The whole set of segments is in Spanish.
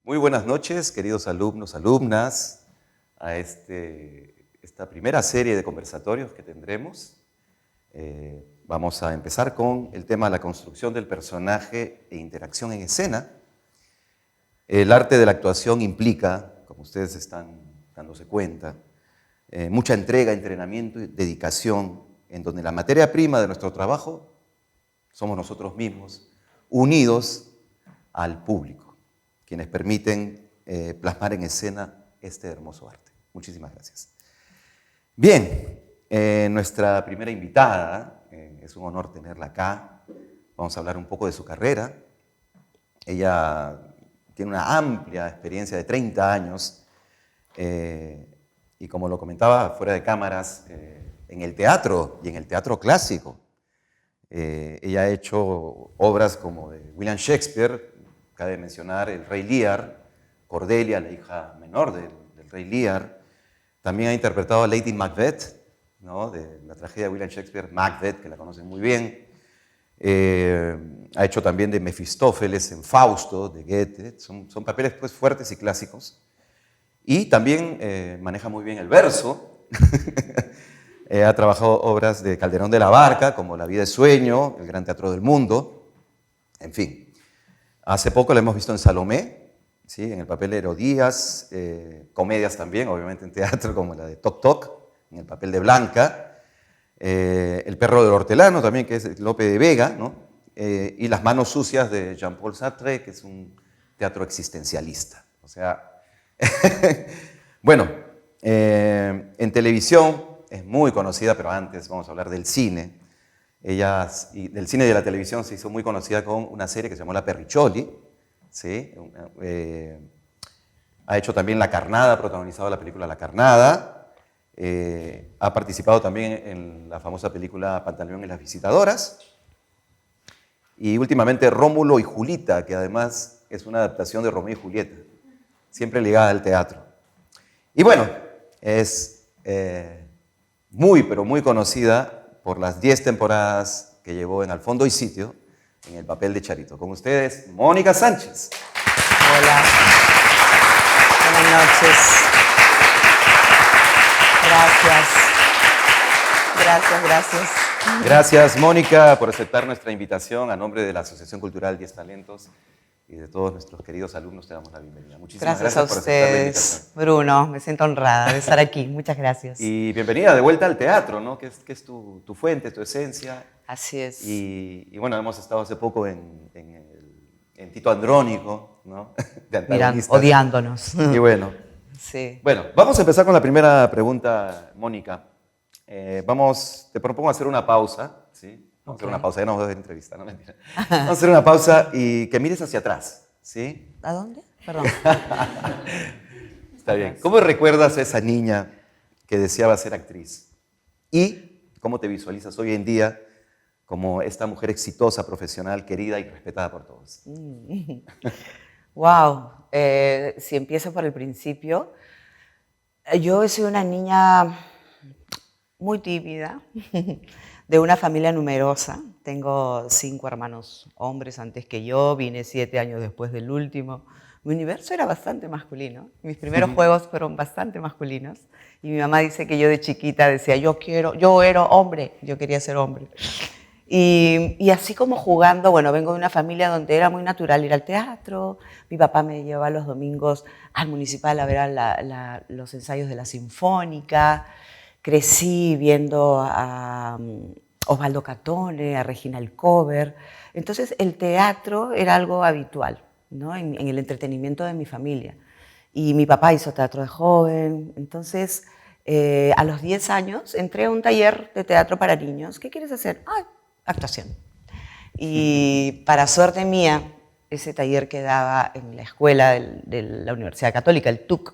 Muy buenas noches, queridos alumnos, alumnas, a esta primera serie de conversatorios que tendremos. Vamos a empezar con el tema de la construcción del personaje e interacción en escena. El arte de la actuación implica, como ustedes están dándose cuenta, mucha entrega, entrenamiento y dedicación, en donde la materia prima de nuestro trabajo somos nosotros mismos, unidos al público, quienes permiten plasmar en escena este hermoso arte. Muchísimas gracias. Bien, nuestra primera invitada, es un honor tenerla acá. Vamos a hablar un poco de su carrera. Ella tiene una amplia experiencia de 30 años y como lo comentaba fuera de cámaras, en el teatro y en el teatro clásico. Ella ha hecho obras como de William Shakespeare, cabe mencionar El Rey Lear, Cordelia, la hija menor del Rey Lear. También ha interpretado a Lady Macbeth, ¿no?, de la tragedia de William Shakespeare, Macbeth, que la conocen muy bien. Ha hecho también de Mefistófeles en Fausto, de Goethe. Son papeles pues, fuertes y clásicos. Y también maneja muy bien el verso. Ha trabajado obras de Calderón de la Barca, como La vida es sueño, El gran teatro del mundo, en fin. Hace poco la hemos visto en Salomé, ¿sí?, en el papel de Herodías, comedias también, obviamente en teatro, como la de Toc Toc, en el papel de Blanca, El perro del hortelano también, que es Lope de Vega, ¿no? Y Las manos sucias de Jean-Paul Sartre, que es un teatro existencialista. O sea, bueno, en televisión es muy conocida, pero antes vamos a hablar del cine. Ella, del cine y de la televisión, se hizo muy conocida con una serie que se llamó La Perricholi, ¿sí? Ha hecho también La Carnada, ha protagonizado la película La Carnada. Ha participado también en la famosa película Pantaleón y las visitadoras. Y últimamente Rómulo y Julita, que además es una adaptación de Romeo y Julieta, siempre ligada al teatro. Y bueno, es muy, pero muy conocida por las 10 temporadas que llevó en Al Fondo y Sitio, en el papel de Charito. Con ustedes, Mónica Sánchez. Hola. Buenas noches. Gracias. Gracias, Mónica, por aceptar nuestra invitación. A nombre de la Asociación Cultural 10 Talentos y de todos nuestros queridos alumnos, te damos la bienvenida. Muchísimas gracias por aceptar la invitación. Bruno, me siento honrada de estar aquí. Muchas gracias. Y bienvenida de vuelta al teatro, ¿no?, que es tu fuente, tu esencia. Así es. Y bueno, hemos estado hace poco en Tito Andrónico, ¿no?, de antagonistas. Miran, odiándonos. Y bueno. Sí. Bueno, vamos a empezar con la primera pregunta, Mónica. Te propongo hacer una pausa, ¿sí? Vamos a hacer una pausa, ya no vamos a hacer entrevista, no mentira. Vamos a hacer una pausa y que mires hacia atrás, ¿sí? ¿A dónde? Perdón. Está bien. ¿Cómo recuerdas a esa niña que deseaba ser actriz? ¿Y cómo te visualizas hoy en día como esta mujer exitosa, profesional, querida y respetada por todos? Wow. Si empiezo por el principio, yo soy una niña muy tímida, de una familia numerosa. Tengo 5 hermanos hombres antes que yo, vine 7 años después del último. Mi universo era bastante masculino. Mis primeros juegos fueron bastante masculinos. Y mi mamá dice que yo de chiquita decía, yo era hombre, yo quería ser hombre. Y así como jugando, bueno, vengo de una familia donde era muy natural ir al teatro. Mi papá me llevaba los domingos al municipal a ver los ensayos de la Sinfónica. Crecí viendo a Osvaldo Catone, a Regina Alcover. Entonces el teatro era algo habitual, ¿no?, en el entretenimiento de mi familia. Y mi papá hizo teatro de joven. Entonces a los 10 años entré a un taller de teatro para niños. ¿Qué quieres hacer? Actuación. Y para suerte mía, ese taller quedaba en la escuela de la Universidad Católica, el TUC.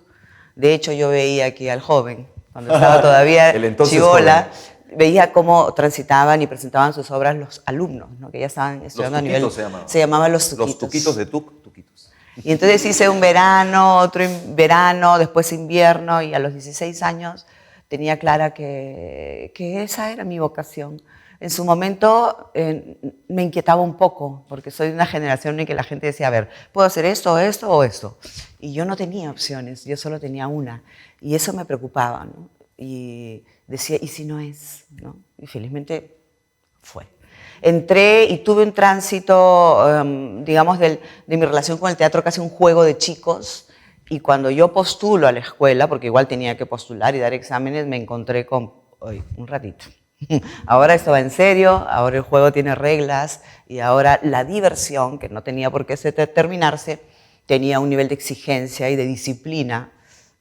De hecho, yo veía aquí al joven, cuando estaba todavía chibola, veía cómo transitaban y presentaban sus obras los alumnos, ¿no?, que ya estaban estudiando a nivel... Se llamaban los tuquitos. Los tuquitos de TUC, tuquitos. Y entonces hice un verano, otro verano, después invierno, y a los 16 años tenía clara que esa era mi vocación. En su momento me inquietaba un poco, porque soy de una generación en que la gente decía, a ver, ¿puedo hacer esto, esto o esto? Y yo no tenía opciones, yo solo tenía una. Y eso me preocupaba, ¿no? Y decía, ¿y si no es? ¿No? Y felizmente fue. Entré y tuve un tránsito, digamos, de mi relación con el teatro, casi un juego de chicos. Y cuando yo postulo a la escuela, porque igual tenía que postular y dar exámenes, me encontré con, oye, un ratito. Ahora esto va en serio, ahora el juego tiene reglas y ahora la diversión, que no tenía por qué terminarse, tenía un nivel de exigencia y de disciplina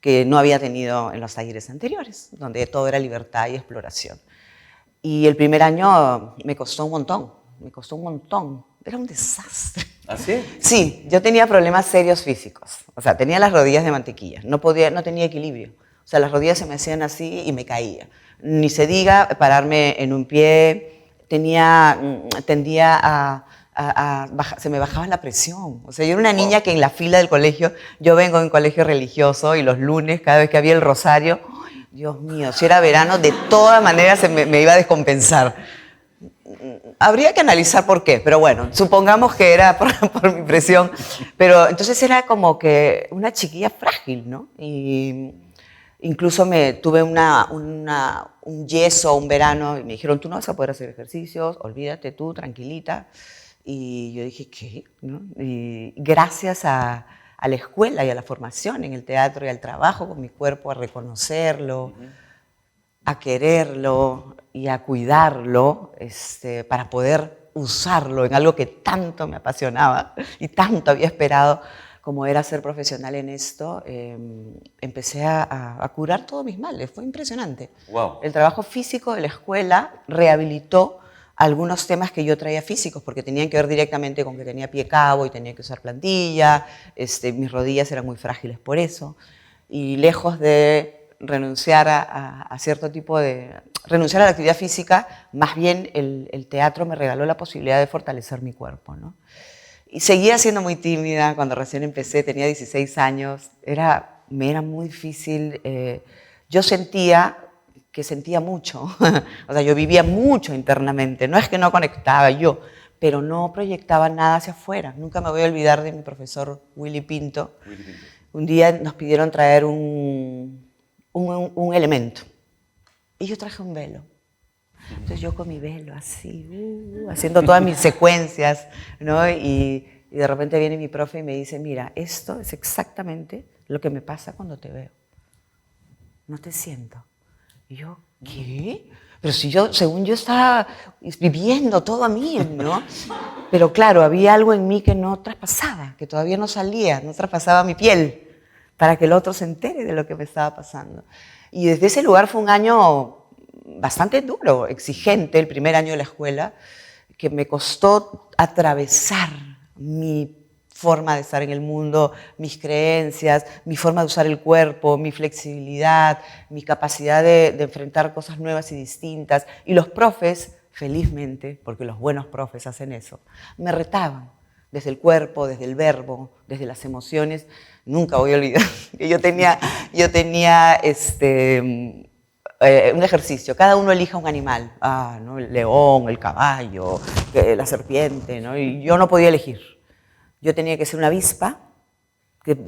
que no había tenido en los talleres anteriores, donde todo era libertad y exploración. Y el primer año me costó un montón, era un desastre. ¿Ah, sí? Sí, yo tenía problemas serios físicos, o sea, tenía las rodillas de mantequilla, no tenía equilibrio, o sea, las rodillas se me hacían así y me caía. Ni se diga pararme en un pie, tendía se me bajaba la presión. O sea, yo era una niña que en la fila del colegio, yo vengo de un colegio religioso y los lunes, cada vez que había el rosario, ¡ay, Dios mío, si era verano, de todas maneras me iba a descompensar. Habría que analizar por qué, pero bueno, supongamos que era por mi presión. Pero entonces era como que una chiquilla frágil, ¿no? Y incluso tuve un yeso un verano y me dijeron, tú no vas a poder hacer ejercicios, olvídate tú, tranquilita. Y yo dije, ¿qué? ¿No? Y gracias a la escuela y a la formación en el teatro y al trabajo con mi cuerpo, a reconocerlo, a quererlo y a cuidarlo para poder usarlo en algo que tanto me apasionaba y tanto había esperado como era ser profesional en esto, empecé a curar todos mis males. Fue impresionante. Wow. El trabajo físico de la escuela rehabilitó algunos temas que yo traía físicos, porque tenían que ver directamente con que tenía pie cabo y tenía que usar plantilla, mis rodillas eran muy frágiles por eso, y lejos de renunciar a cierto tipo de... renunciar a la actividad física, más bien el teatro me regaló la posibilidad de fortalecer mi cuerpo, ¿no? Y seguía siendo muy tímida cuando recién empecé, tenía 16 años, me era muy difícil. Yo sentía que sentía mucho, o sea, yo vivía mucho internamente, no es que no conectaba yo, pero no proyectaba nada hacia afuera. Nunca me voy a olvidar de mi profesor Willy Pinto. Un día nos pidieron traer un elemento y yo traje un velo. Entonces yo con mi velo así, haciendo todas mis secuencias, ¿no? Y de repente viene mi profe y me dice, mira, esto es exactamente lo que me pasa cuando te veo. No te siento. Y yo, ¿qué? Pero si yo, según yo estaba viviendo todo a mí, ¿no? Pero claro, había algo en mí que no traspasaba, que todavía no salía, no traspasaba mi piel, para que el otro se entere de lo que me estaba pasando. Y desde ese lugar fue un año bastante duro, exigente, el primer año de la escuela, que me costó atravesar mi forma de estar en el mundo, mis creencias, mi forma de usar el cuerpo, mi flexibilidad, mi capacidad de enfrentar cosas nuevas y distintas. Y los profes, felizmente, porque los buenos profes hacen eso, me retaban desde el cuerpo, desde el verbo, desde las emociones. Nunca voy a olvidar que yo tenía un ejercicio, cada uno elija un animal, ¿no? El león, el caballo, la serpiente, ¿no? Y yo no podía elegir. Yo tenía que ser una avispa que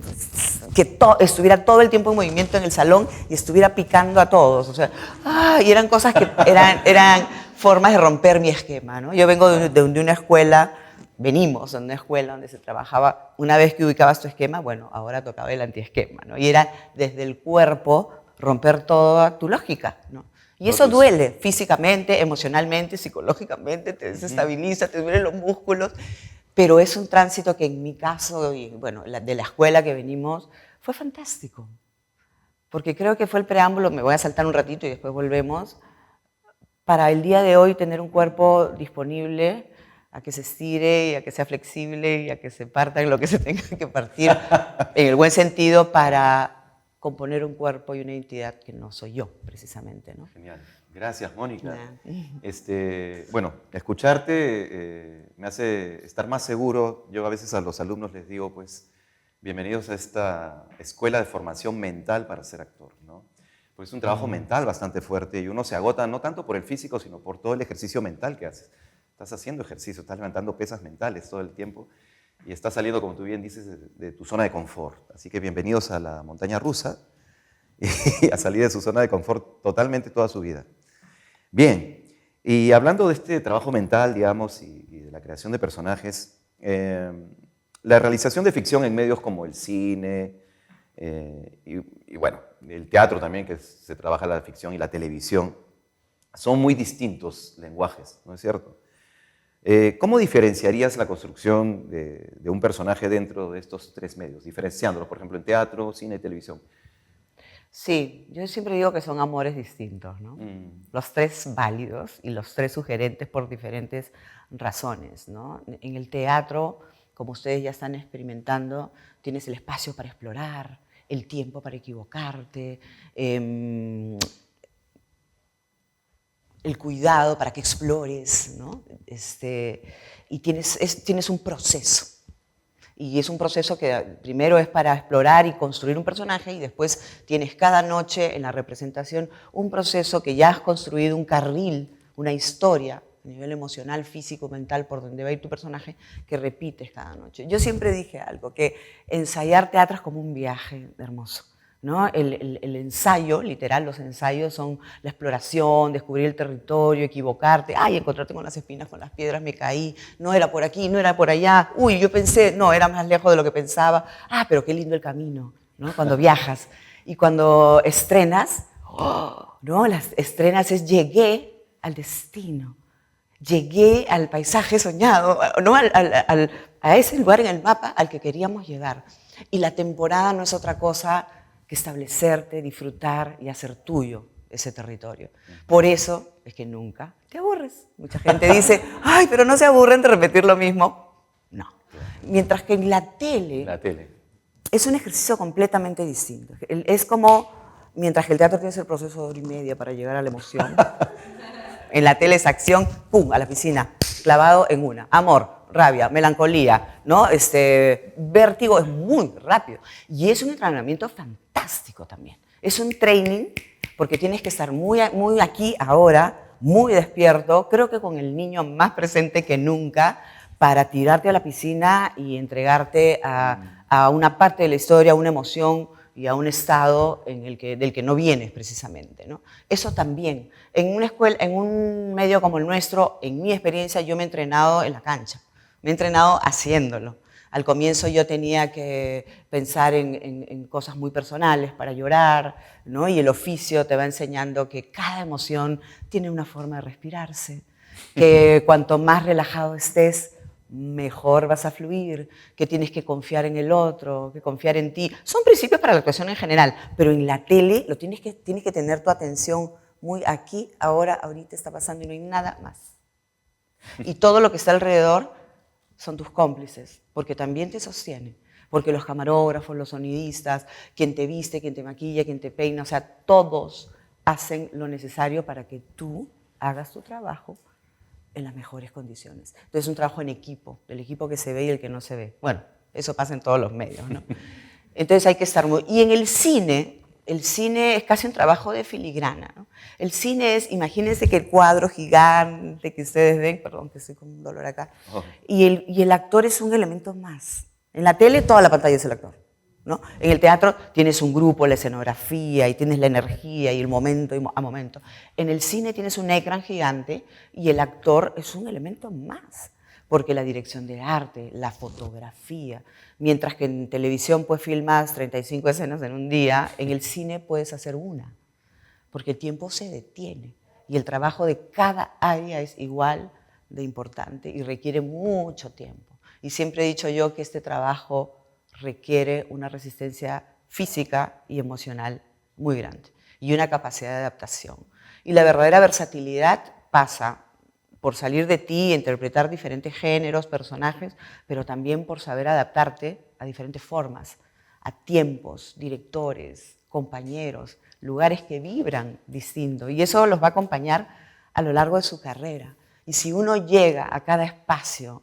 estuviera todo el tiempo en movimiento en el salón y estuviera picando a todos. O sea, y eran cosas que eran formas de romper mi esquema, ¿no? Yo vengo de una escuela, venimos de una escuela donde se trabajaba, una vez que ubicabas tu esquema, bueno, ahora tocaba el antiesquema, ¿no? Y era desde el cuerpo romper toda tu lógica, ¿no? Y eso duele físicamente, emocionalmente, psicológicamente, te desestabiliza, te duelen los músculos, pero es un tránsito que en mi caso, y bueno, de la escuela que venimos, fue fantástico. Porque creo que fue el preámbulo, me voy a saltar un ratito y después volvemos, para el día de hoy tener un cuerpo disponible a que se estire y a que sea flexible y a que se parta en lo que se tenga que partir, en el buen sentido, para componer un cuerpo y una identidad que no soy yo, precisamente, ¿no? Genial. Gracias, Mónica. Bueno, escucharte me hace estar más seguro. Yo a veces a los alumnos les digo, pues, bienvenidos a esta escuela de formación mental para ser actor, ¿no? Pues es un trabajo mental bastante fuerte y uno se agota no tanto por el físico, sino por todo el ejercicio mental que haces. Estás haciendo ejercicio, estás levantando pesas mentales todo el tiempo y estás saliendo, como tú bien dices, de tu zona de confort. Así que bienvenidos a la montaña rusa y a salir de su zona de confort totalmente toda su vida. Bien, y hablando de este trabajo mental, digamos, y de la creación de personajes, la realización de ficción en medios como el cine, y bueno, el teatro también, que se trabaja la ficción, y la televisión, son muy distintos lenguajes, ¿no es cierto? ¿Cómo diferenciarías la construcción de un personaje dentro de estos tres medios, diferenciándolos, por ejemplo, en teatro, cine y televisión? Sí, yo siempre digo que son amores distintos, ¿no? Los tres válidos y los tres sugerentes por diferentes razones, ¿no? En el teatro, como ustedes ya están experimentando, tienes el espacio para explorar, el tiempo para equivocarte, el cuidado para que explores, ¿no? Y tienes un proceso. Y es un proceso que primero es para explorar y construir un personaje y después tienes cada noche en la representación un proceso que ya has construido, un carril, una historia a nivel emocional, físico, mental, por donde va a ir tu personaje, que repites cada noche. Yo siempre dije algo, que ensayar teatro es como un viaje hermoso, ¿no? El ensayo, literal, los ensayos son la exploración, descubrir el territorio, equivocarte, ay, encontrarte con las espinas, con las piedras, me caí, no era por aquí, no era por allá, uy, yo pensé, no, era más lejos de lo que pensaba, ah, pero qué lindo el camino, ¿no? Cuando viajas. Y cuando estrenas, oh, ¿no? Las estrenas es llegué al destino, llegué al paisaje soñado, ¿no? A ese lugar en el mapa al que queríamos llegar. Y la temporada no es otra cosa que establecerte, disfrutar y hacer tuyo ese territorio. Por eso es que nunca te aburres. Mucha gente dice, ay, pero no se aburren de repetir lo mismo. No. Mientras que en la tele es un ejercicio completamente distinto. Es como, mientras que el teatro tienes el proceso de hora y media para llegar a la emoción, en la tele es acción, pum, a la piscina, clavado en una. Amor, rabia, melancolía, ¿no? Vértigo es muy rápido. Y es un entrenamiento fantástico también. Es un training porque tienes que estar muy aquí, ahora, muy despierto, creo que con el niño más presente que nunca, para tirarte a la piscina y entregarte a una parte de la historia, a una emoción y a un estado del que no vienes precisamente, ¿no? Eso también. En una escuela, en un medio como el nuestro, en mi experiencia, yo me he entrenado en la cancha. Me he entrenado haciéndolo. Al comienzo yo tenía que pensar en cosas muy personales para llorar, ¿no? Y el oficio te va enseñando que cada emoción tiene una forma de respirarse, que cuanto más relajado estés, mejor vas a fluir, que tienes que confiar en el otro, que confiar en ti. Son principios para la actuación en general, pero en la tele tienes que tener tu atención muy aquí, ahora, ahorita está pasando y no hay nada más. Y todo lo que está alrededor son tus cómplices, porque también te sostienen, porque los camarógrafos, los sonidistas, quien te viste, quien te maquilla, quien te peina, o sea, todos hacen lo necesario para que tú hagas tu trabajo en las mejores condiciones. Entonces es un trabajo en equipo, el equipo que se ve y el que no se ve. Bueno, eso pasa en todos los medios, ¿no? Entonces hay que estar muy... Y en el cine es casi un trabajo de filigrana, ¿no? El cine es, imagínense que el cuadro gigante que ustedes ven, perdón que estoy con un dolor acá, y el actor es un elemento más. En la tele toda la pantalla es el actor, ¿no? En el teatro tienes un grupo, la escenografía, y tienes la energía y el momento a momento. En el cine tienes un ecran gigante y el actor es un elemento más, porque la dirección de arte, la fotografía, mientras que en televisión pues filmas 35 escenas en un día, en el cine puedes hacer una, porque el tiempo se detiene y el trabajo de cada área es igual de importante y requiere mucho tiempo. Y siempre he dicho yo que este trabajo requiere una resistencia física y emocional muy grande y una capacidad de adaptación. Y la verdadera versatilidad pasa por salir de ti, interpretar diferentes géneros, personajes, pero también por saber adaptarte a diferentes formas, a tiempos, directores, compañeros, lugares que vibran distinto. Y eso los va a acompañar a lo largo de su carrera. Y si uno llega a cada espacio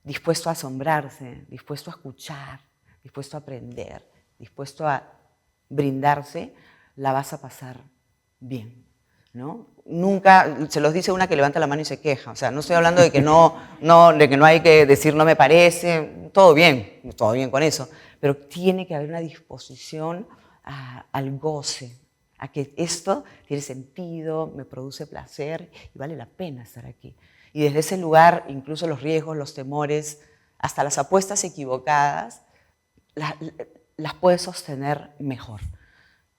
dispuesto a asombrarse, dispuesto a escuchar, dispuesto a aprender, dispuesto a brindarse, la vas a pasar bien, ¿no? Nunca se los dice una que levanta la mano y se queja. O sea, no estoy hablando de que de que no hay que decir no me parece, todo bien con eso, pero tiene que haber una disposición al goce, a que esto tiene sentido, me produce placer y vale la pena estar aquí. Y desde ese lugar, incluso los riesgos, los temores, hasta las apuestas equivocadas, las puedes sostener mejor.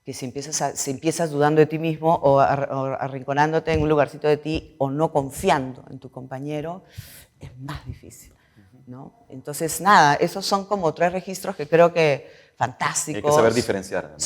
Que si empiezas dudando de ti mismo o arrinconándote en un lugarcito de ti o no confiando en tu compañero, es más difícil, ¿no? Entonces, nada, esos son como 3 registros que creo que fantásticos. Hay que saber diferenciar, además.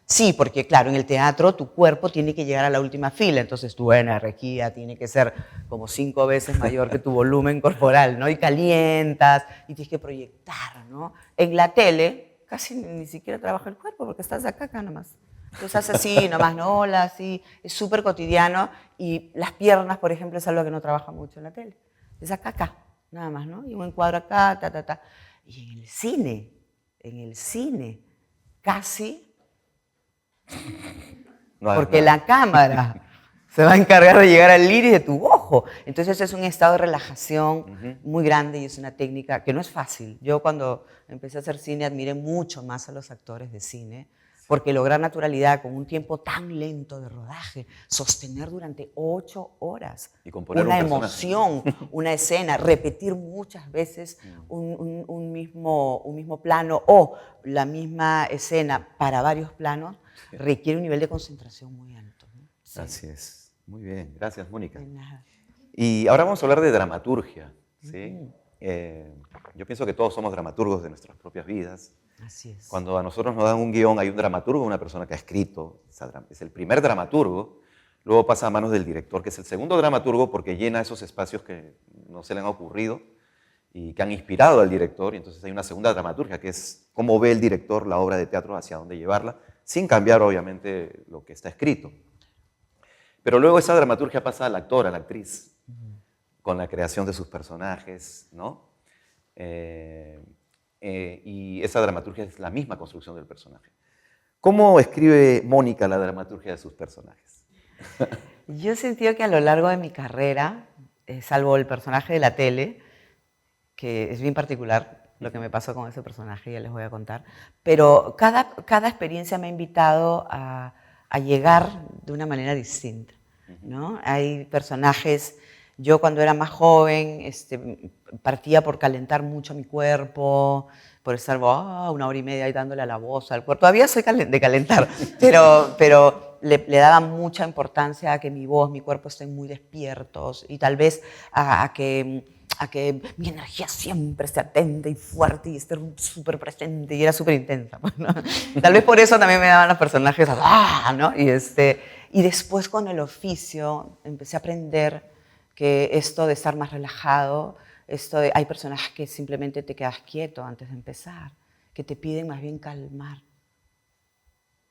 Sí, porque claro, en el teatro tu cuerpo tiene que llegar a la última fila, entonces tu energía tiene que ser como 5 veces mayor que tu volumen corporal, ¿no? Y calientas y tienes que proyectar, ¿no? En la tele casi ni siquiera trabaja el cuerpo porque estás de acá nomás. Entonces haces así, nomás, no, hola, así, es súper cotidiano y las piernas, por ejemplo, es algo que no trabaja mucho en la tele. Es acá, nada más, ¿no? Y un encuadro acá, ta. Y en el cine, casi... porque la cámara se va a encargar de llegar al iris de tu ojo. Entonces es un estado de relajación muy grande y es una técnica que no es fácil. Yo cuando empecé a hacer cine admiré mucho más a los actores de cine porque lograr naturalidad con un tiempo tan lento de rodaje, sostener durante 8 horas y una emoción, una escena, repetir muchas veces un mismo plano o la misma escena para varios planos, requiere un nivel de concentración muy alto, ¿no? Sí. Así es. Muy bien. Gracias, Mónica. De nada. Y ahora vamos a hablar de dramaturgia, ¿sí? Yo pienso que todos somos dramaturgos de nuestras propias vidas. Así es. Cuando a nosotros nos dan un guión, hay un dramaturgo, una persona que ha escrito, es el primer dramaturgo, luego pasa a manos del director, que es el segundo dramaturgo porque llena esos espacios que no se le han ocurrido y que han inspirado al director, y entonces hay una segunda dramaturgia, que es cómo ve el director la obra de teatro, hacia dónde llevarla, sin cambiar obviamente lo que está escrito. Pero luego esa dramaturgia pasa al actor, a la actriz, con la creación de sus personajes, ¿no? Y esa dramaturgia es la misma construcción del personaje. ¿Cómo escribe Mónica la dramaturgia de sus personajes? Yo he sentido que a lo largo de mi carrera, salvo el personaje de la tele, que es bien particular lo que me pasó con ese personaje, ya les voy a contar, pero cada experiencia me ha invitado a llegar de una manera distinta, ¿no? Hay personajes, yo cuando era más joven partía por calentar mucho mi cuerpo, por estar 1 hora y media ahí dándole a la voz al cuerpo. Todavía soy de calentar, pero le daba mucha importancia a que mi voz, mi cuerpo estén muy despiertos y tal vez a que mi energía siempre esté atenta y fuerte y esté súper presente y era súper intensa, ¿no? Tal vez por eso también me daban los personajes, ¿no? Y después con el oficio empecé a aprender que esto de estar más relajado, hay personajes que simplemente te quedas quieto antes de empezar, que te piden más bien calmar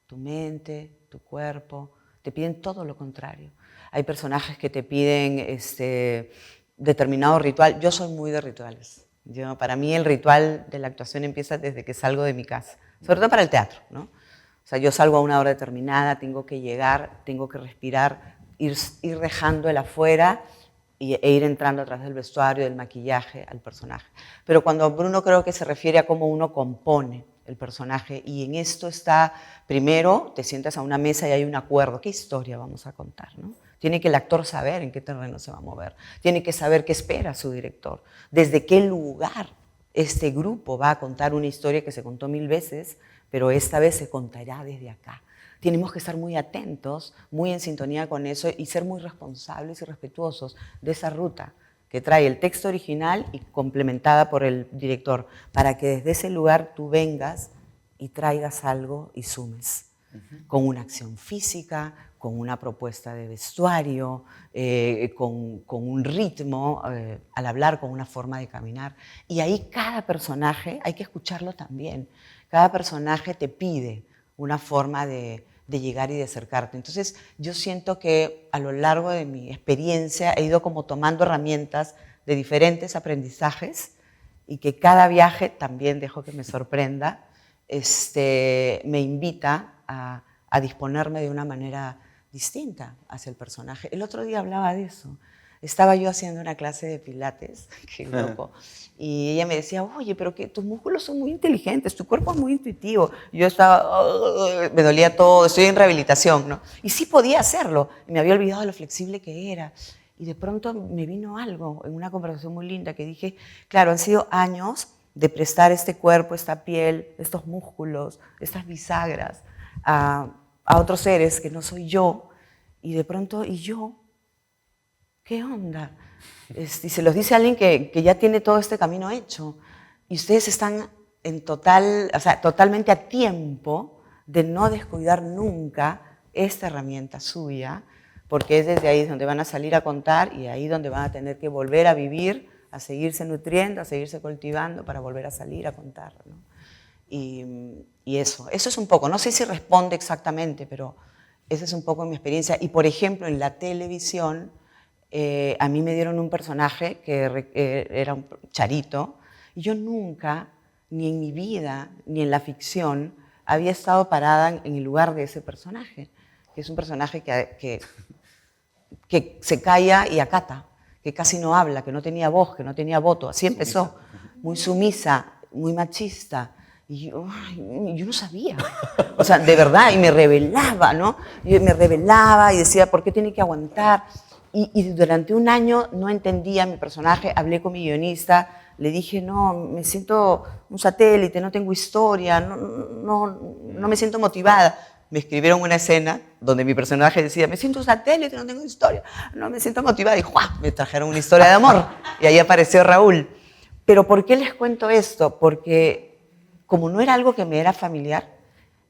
tu mente, tu cuerpo, te piden todo lo contrario. Hay personajes que te piden determinado ritual. Yo soy muy de rituales. Para mí el ritual de la actuación empieza desde que salgo de mi casa, sobre todo para el teatro, ¿no? O sea, yo salgo a una hora determinada, tengo que llegar, tengo que respirar, ir dejando el afuera e ir entrando a través del vestuario, del maquillaje al personaje. Pero cuando Bruno creo que se refiere a cómo uno compone el personaje y en esto está, primero te sientas a una mesa y hay un acuerdo, ¿qué historia vamos a contar, ¿no? Tiene que el actor saber en qué terreno se va a mover, tiene que saber qué espera su director, desde qué lugar este grupo va a contar una historia que se contó 1000 veces, pero esta vez se contará desde acá. Tenemos que estar muy atentos, muy en sintonía con eso y ser muy responsables y respetuosos de esa ruta que trae el texto original y complementada por el director, para que desde ese lugar tú vengas y traigas algo y sumes, con una acción física, con una propuesta de vestuario, con un ritmo al hablar, con una forma de caminar. Y ahí cada personaje, hay que escucharlo también, cada personaje te pide una forma de llegar y de acercarte. Entonces, yo siento que a lo largo de mi experiencia he ido como tomando herramientas de diferentes aprendizajes y que cada viaje, también dejo que me sorprenda, me invita a a disponerme de una manera distinta hacia el personaje. El otro día hablaba de eso. Estaba yo haciendo una clase de pilates, qué loco, y ella me decía, oye, pero que tus músculos son muy inteligentes, tu cuerpo es muy intuitivo. Yo estaba, me dolía todo, estoy en rehabilitación, ¿no? Y sí podía hacerlo, me había olvidado de lo flexible que era. Y de pronto me vino algo en una conversación muy linda que dije, claro, han sido años de prestar este cuerpo, esta piel, estos músculos, estas bisagras a otros seres que no soy yo, y de pronto, ¿y yo? ¿Qué onda? Y se los dice alguien que ya tiene todo este camino hecho. Y ustedes están en totalmente a tiempo de no descuidar nunca esta herramienta suya, porque es desde ahí donde van a salir a contar y ahí donde van a tener que volver a vivir, a seguirse nutriendo, a seguirse cultivando para volver a salir a contar, ¿no? Y eso es un poco, no sé si responde exactamente, pero esa es un poco mi experiencia. Y por ejemplo, en la televisión, a mí me dieron un personaje que era un charito, y yo nunca, ni en mi vida, ni en la ficción, había estado parada en el lugar de ese personaje, que es un personaje que se calla y acata, que casi no habla, que no tenía voz, que no tenía voto. Así empezó, muy sumisa, muy machista. Y yo no sabía, o sea, de verdad, y me rebelaba, ¿no? Yo me rebelaba y decía, ¿por qué tiene que aguantar? Y durante un año no entendía mi personaje, hablé con mi guionista, le dije, no, me siento un satélite, no tengo historia, no me siento motivada. Me escribieron una escena donde mi personaje decía, me siento un satélite, no tengo historia, no me siento motivada. Y ¡juá! Me trajeron una historia de amor y ahí apareció Raúl. Pero ¿por qué les cuento esto? Porque como no era algo que me era familiar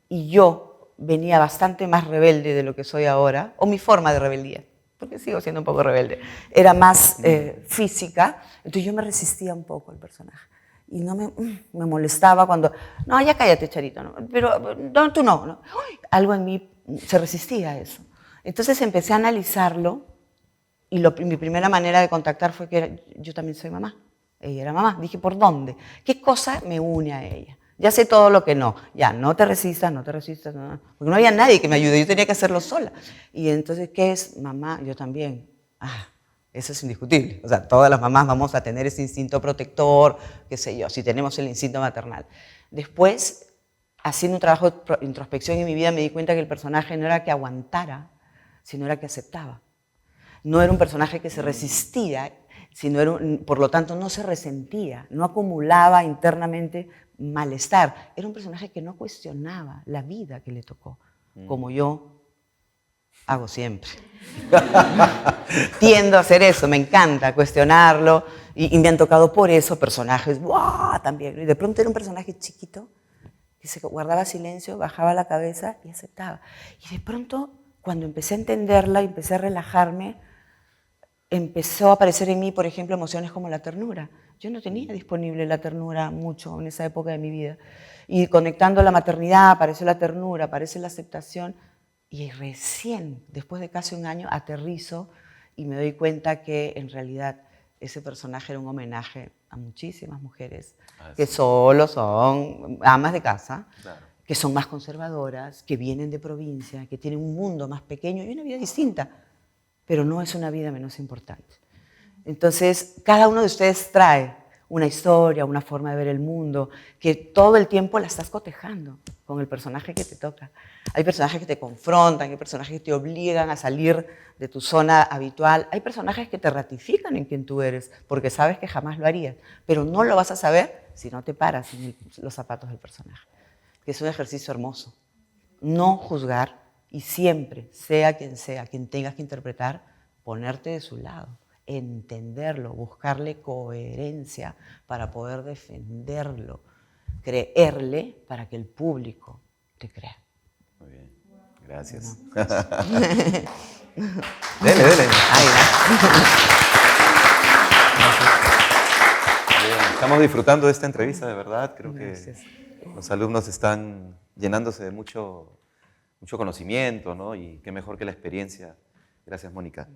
y yo venía bastante más rebelde de lo que soy ahora, o mi forma de rebeldía, porque sigo siendo un poco rebelde, era más física, entonces yo me resistía un poco al personaje. Y no me molestaba cuando, no, ya cállate, Charito, ¿no? Pero no, tú no, ¿no? Algo en mí se resistía a eso. Entonces empecé a analizarlo y mi primera manera de contactar fue que yo también soy mamá. Ella era mamá. Dije, ¿por dónde? ¿Qué cosa me une a ella? Ya sé todo lo que no. Ya, no te resistas, no. Porque no había nadie que me ayude, yo tenía que hacerlo sola. Y entonces, ¿qué es mamá? Yo también. Eso es indiscutible. O sea, todas las mamás vamos a tener ese instinto protector, qué sé yo, si tenemos el instinto maternal. Después, haciendo un trabajo de introspección en mi vida, me di cuenta que el personaje no era que aguantara, sino era que aceptaba. No era un personaje que se resistía, sino por lo tanto no se resentía, no acumulaba internamente malestar. Era un personaje que no cuestionaba la vida que le tocó, como yo hago siempre. Tiendo a hacer eso, me encanta cuestionarlo y me han tocado por eso personajes, ¡wow! También. Y de pronto era un personaje chiquito que se guardaba silencio, bajaba la cabeza y aceptaba. Y de pronto, cuando empecé a entenderla y empecé a relajarme, empezó a aparecer en mí, por ejemplo, emociones como la ternura. Yo no tenía disponible la ternura mucho en esa época de mi vida. Y conectando la maternidad, apareció la ternura, aparece la aceptación. Y recién, después de casi un año, aterrizo y me doy cuenta que en realidad ese personaje era un homenaje a muchísimas mujeres que solo son amas de casa, claro, que son más conservadoras, que vienen de provincia, que tienen un mundo más pequeño y una vida distinta, pero no es una vida menos importante. Entonces, cada uno de ustedes trae una historia, una forma de ver el mundo, que todo el tiempo la estás cotejando con el personaje que te toca. Hay personajes que te confrontan, hay personajes que te obligan a salir de tu zona habitual, hay personajes que te ratifican en quien tú eres, porque sabes que jamás lo harías, pero no lo vas a saber si no te paras en los zapatos del personaje, que es un ejercicio hermoso. No juzgar y siempre, sea, quien tengas que interpretar, ponerte de su lado, entenderlo, buscarle coherencia para poder defenderlo, creerle para que el público te crea. Muy bien, gracias. No. Dele. Ahí va. Estamos disfrutando de esta entrevista, de verdad. Creo gracias. Que los alumnos están llenándose de mucho conocimiento, ¿no? Y qué mejor que la experiencia. Gracias, Mónica.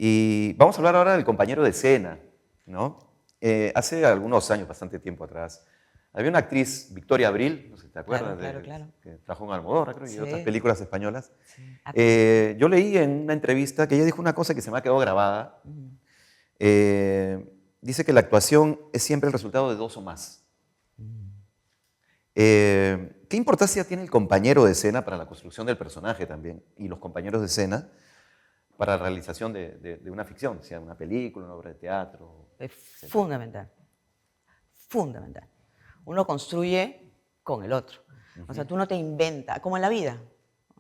Y vamos a hablar ahora del compañero de escena, ¿no? Hace algunos años, bastante tiempo atrás, Había una actriz, Victoria Abril, no sé si te acuerdas, Claro. que trabajó en Almodóvar, creo, y Sí. otras películas españolas. Sí. Yo leí en una entrevista que ella dijo una cosa que se me ha quedado grabada. Dice que la actuación es siempre el resultado de dos o más. ¿Qué importancia tiene el compañero de escena para la construcción del personaje también? Y los compañeros de escena para la realización de una ficción, sea una película, una obra de teatro. Es fundamental. Fundamental. Uno construye con el otro. O sea, tú no te inventas, como en la vida.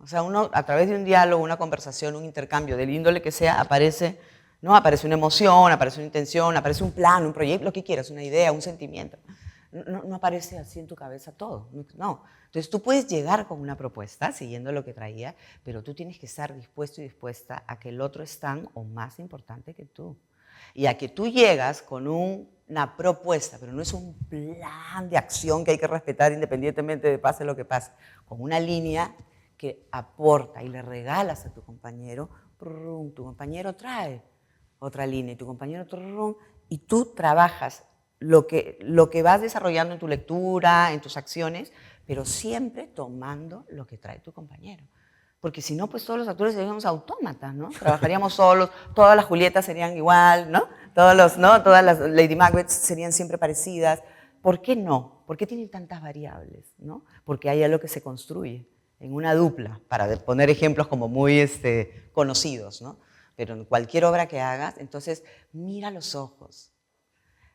O sea, uno a través de un diálogo, una conversación, un intercambio, del índole que sea, aparece una emoción, aparece una intención, aparece un plan, un proyecto, lo que quieras, una idea, un sentimiento. No aparece así en tu cabeza todo. No. Entonces tú puedes llegar con una propuesta, siguiendo lo que traía, pero tú tienes que estar dispuesto y dispuesta a que el otro es tan o más importante que tú. Y a que tú llegas con una propuesta, pero no es un plan de acción que hay que respetar independientemente de pase lo que pase, con una línea que aporta y le regalas a tu compañero, tu compañero trae otra línea y tu compañero y tú trabajas lo que vas desarrollando en tu lectura, en tus acciones, pero siempre tomando lo que trae tu compañero. Porque si no, pues todos los actores seríamos autómatas, ¿no? Trabajaríamos solos, todas las Julietas serían igual, ¿no? Todas las Lady Macbeth serían siempre parecidas. ¿Por qué no? ¿Por qué tienen tantas variables, ¿no? Porque hay algo que se construye en una dupla, para poner ejemplos como muy conocidos, ¿no? Pero en cualquier obra que hagas, entonces mira los ojos.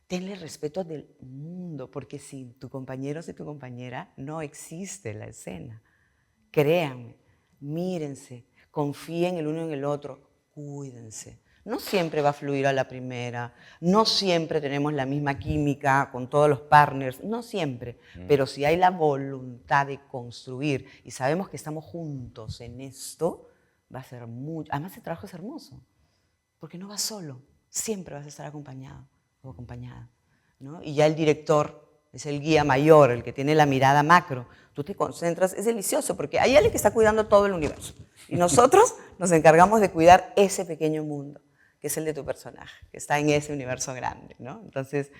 Tenle respeto del mundo, porque sin tu compañero o tu compañera no existe la escena. Créanme, mírense, confíen el uno en el otro, cuídense. No siempre va a fluir a la primera, no siempre tenemos la misma química con todos los partners, no siempre, pero si hay la voluntad de construir y sabemos que estamos juntos en esto, va a ser mucho. Además, el trabajo es hermoso, porque no vas solo, siempre vas a estar acompañado o acompañada, ¿no? Y ya el director es el guía mayor, el que tiene la mirada macro. Tú te concentras, es delicioso, porque hay alguien que está cuidando todo el universo. Y nosotros nos encargamos de cuidar ese pequeño mundo, que es el de tu personaje, que está en ese universo grande, ¿no? Entonces,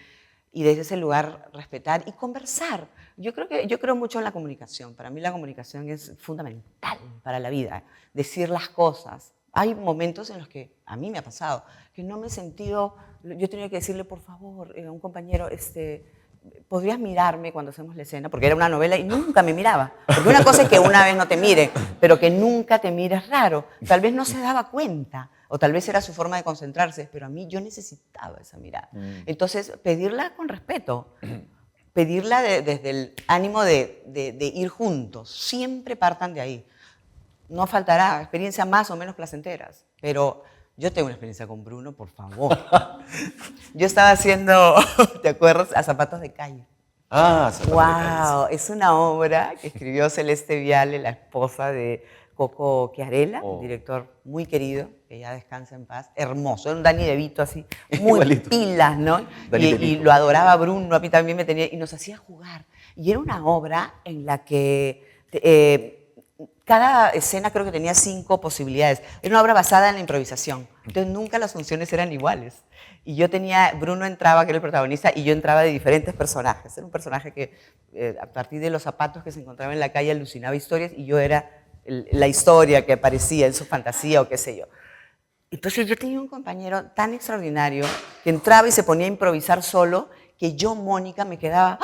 y desde ese lugar respetar y conversar. Yo creo mucho en la comunicación. Para mí la comunicación es fundamental para la vida. Decir las cosas. Hay momentos en los que, a mí me ha pasado, que no me he sentido, yo tenía que decirle, por favor, a un compañero, ¿podrías mirarme cuando hacemos la escena? Porque era una novela y nunca me miraba. Porque una cosa es que una vez no te mire, pero que nunca te mire es raro. Tal vez no se daba cuenta, o tal vez era su forma de concentrarse, pero a mí yo necesitaba esa mirada. Entonces, pedirla con respeto, pedirla desde el ánimo de ir juntos. Siempre partan de ahí. No faltará experiencias más o menos placenteras, pero yo tengo una experiencia con Bruno, por favor. Yo estaba haciendo, ¿te acuerdas? A Zapatos de Calle. Ah, Zapatos de Calle. Wow, es una obra que escribió Celeste Viale, la esposa de Coco Chiarella, un director muy querido, que ya descansa en paz, hermoso, era un Danny DeVito así, muy Igualito. pilas, ¿no? Y lo adoraba Bruno, a mí también me tenía, y nos hacía jugar. Y era una obra en la que cada escena creo que tenía 5 posibilidades. Era una obra basada en la improvisación. Entonces nunca las funciones eran iguales. Y Bruno entraba, que era el protagonista, y yo entraba de diferentes personajes. Era un personaje que a partir de los zapatos que se encontraba en la calle alucinaba historias y yo era la historia que aparecía en su fantasía o qué sé yo. Entonces yo tenía un compañero tan extraordinario que entraba y se ponía a improvisar solo que yo, Mónica, me quedaba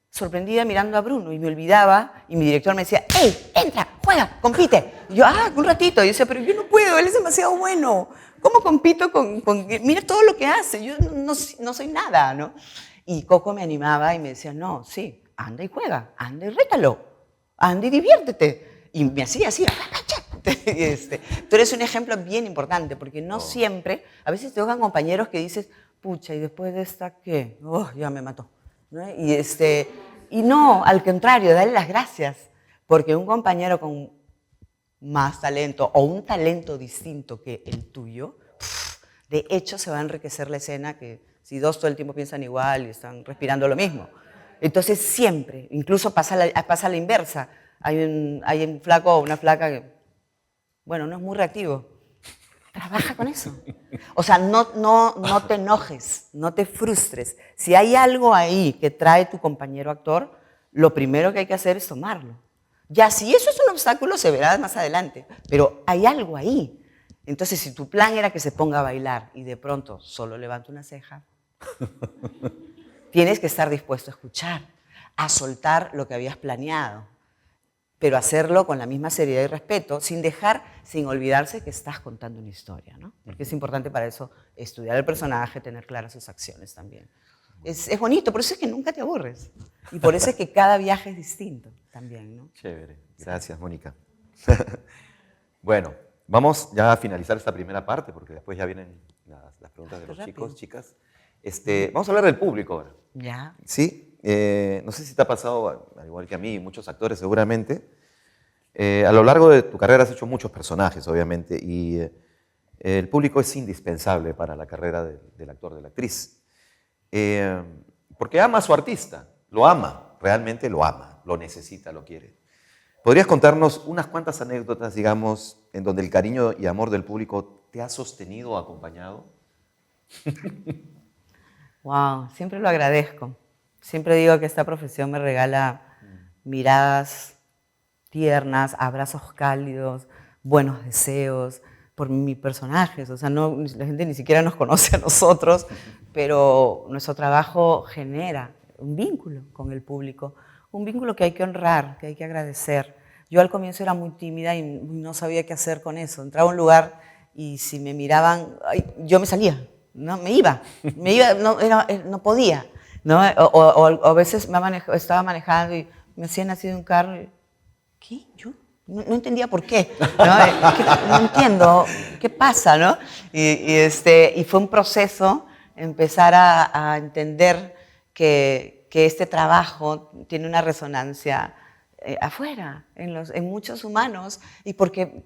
sorprendida mirando a Bruno y me olvidaba y mi director me decía, ¡hey, entra, juega, compite! Y yo, un ratito. Y yo decía, pero yo no puedo, él es demasiado bueno. ¿Cómo compito con mira todo lo que hace? Yo no soy nada, ¿no? Y Coco me animaba y me decía, no, sí, anda y juega, anda y rétalo, anda y diviértete. Y me hacía así, tú eres un ejemplo bien importante, porque no siempre, a veces te tocan compañeros que dices, pucha, ¿y después de esta qué? Ya me mató, ¿no? Y no, al contrario, dale las gracias, porque un compañero con más talento o un talento distinto que el tuyo, de hecho se va a enriquecer la escena, que si dos todo el tiempo piensan igual y están respirando lo mismo. Entonces siempre, incluso pasa la inversa. Hay un flaco o una flaca que, bueno, no es muy reactivo, trabaja con eso. O sea, no te enojes, no te frustres. Si hay algo ahí que trae tu compañero actor, lo primero que hay que hacer es tomarlo. Ya, si eso es un obstáculo, se verá más adelante, pero hay algo ahí. Entonces, si tu plan era que se ponga a bailar y de pronto solo levanta una ceja, tienes que estar dispuesto a escuchar, a soltar lo que habías planeado, pero hacerlo con la misma seriedad y respeto, sin olvidarse que estás contando una historia, ¿no? Porque es importante para eso estudiar el personaje, tener claras sus acciones también. Es bonito, por eso es que nunca te aburres. Y por eso es que cada viaje es distinto también, ¿no? Chévere. Gracias, Mónica. Bueno, vamos ya a finalizar esta primera parte, porque después ya vienen las preguntas de los chicos, chicas. Vamos a hablar del público ahora. Ya. Sí, no sé si te ha pasado, al igual que a mí y muchos actores seguramente, a lo largo de tu carrera has hecho muchos personajes, obviamente, y el público es indispensable para la carrera del actor, de la actriz. Porque ama a su artista, lo ama, realmente lo ama, lo necesita, lo quiere. ¿Podrías contarnos unas cuantas anécdotas, digamos, en donde el cariño y amor del público te ha sostenido o acompañado? Wow, siempre lo agradezco. Siempre digo que esta profesión me regala miradas tiernas, abrazos cálidos, buenos deseos por mis personajes. O sea, la gente ni siquiera nos conoce a nosotros, pero nuestro trabajo genera un vínculo con el público, un vínculo que hay que honrar, que hay que agradecer. Yo al comienzo era muy tímida y no sabía qué hacer con eso. Entraba a un lugar y si me miraban, yo me salía, ¿no? Me iba, no podía, ¿no? O a veces estaba manejando y me hacían así de un carro y, ¿qué? ¿Yo? No entendía por qué, ¿no? No entiendo qué pasa, ¿no? Y fue un proceso empezar a entender que este trabajo tiene una resonancia afuera, en muchos humanos, y porque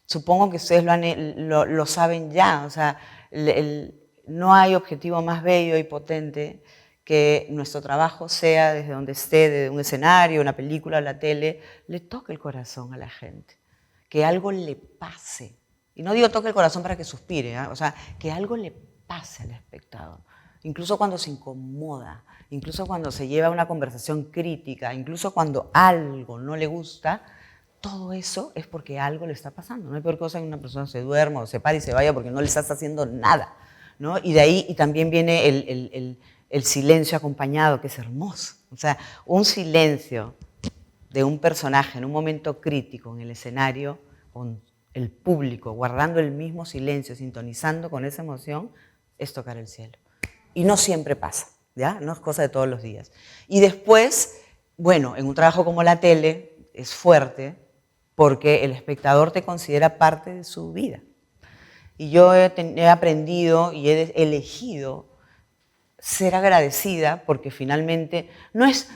supongo que ustedes lo saben ya, o sea, no hay objetivo más bello y potente que nuestro trabajo sea desde donde esté, desde un escenario, una película, la tele, le toque el corazón a la gente, que algo le pase. Y no digo toque el corazón para que suspire, ¿eh? O sea, que algo le pase al espectador. Incluso cuando se incomoda, incluso cuando se lleva una conversación crítica, incluso cuando algo no le gusta, todo eso es porque algo le está pasando. No hay peor cosa que una persona se duerma o se pare y se vaya porque no le estás haciendo nada, ¿no? Y de ahí también viene el silencio acompañado, que es hermoso. O sea, un silencio de un personaje en un momento crítico en el escenario, con el público guardando el mismo silencio, sintonizando con esa emoción, es tocar el cielo. Y no siempre pasa, ¿ya? No es cosa de todos los días. Y después, bueno, en un trabajo como la tele es fuerte porque el espectador te considera parte de su vida. Y yo he aprendido y he elegido ser agradecida porque finalmente no es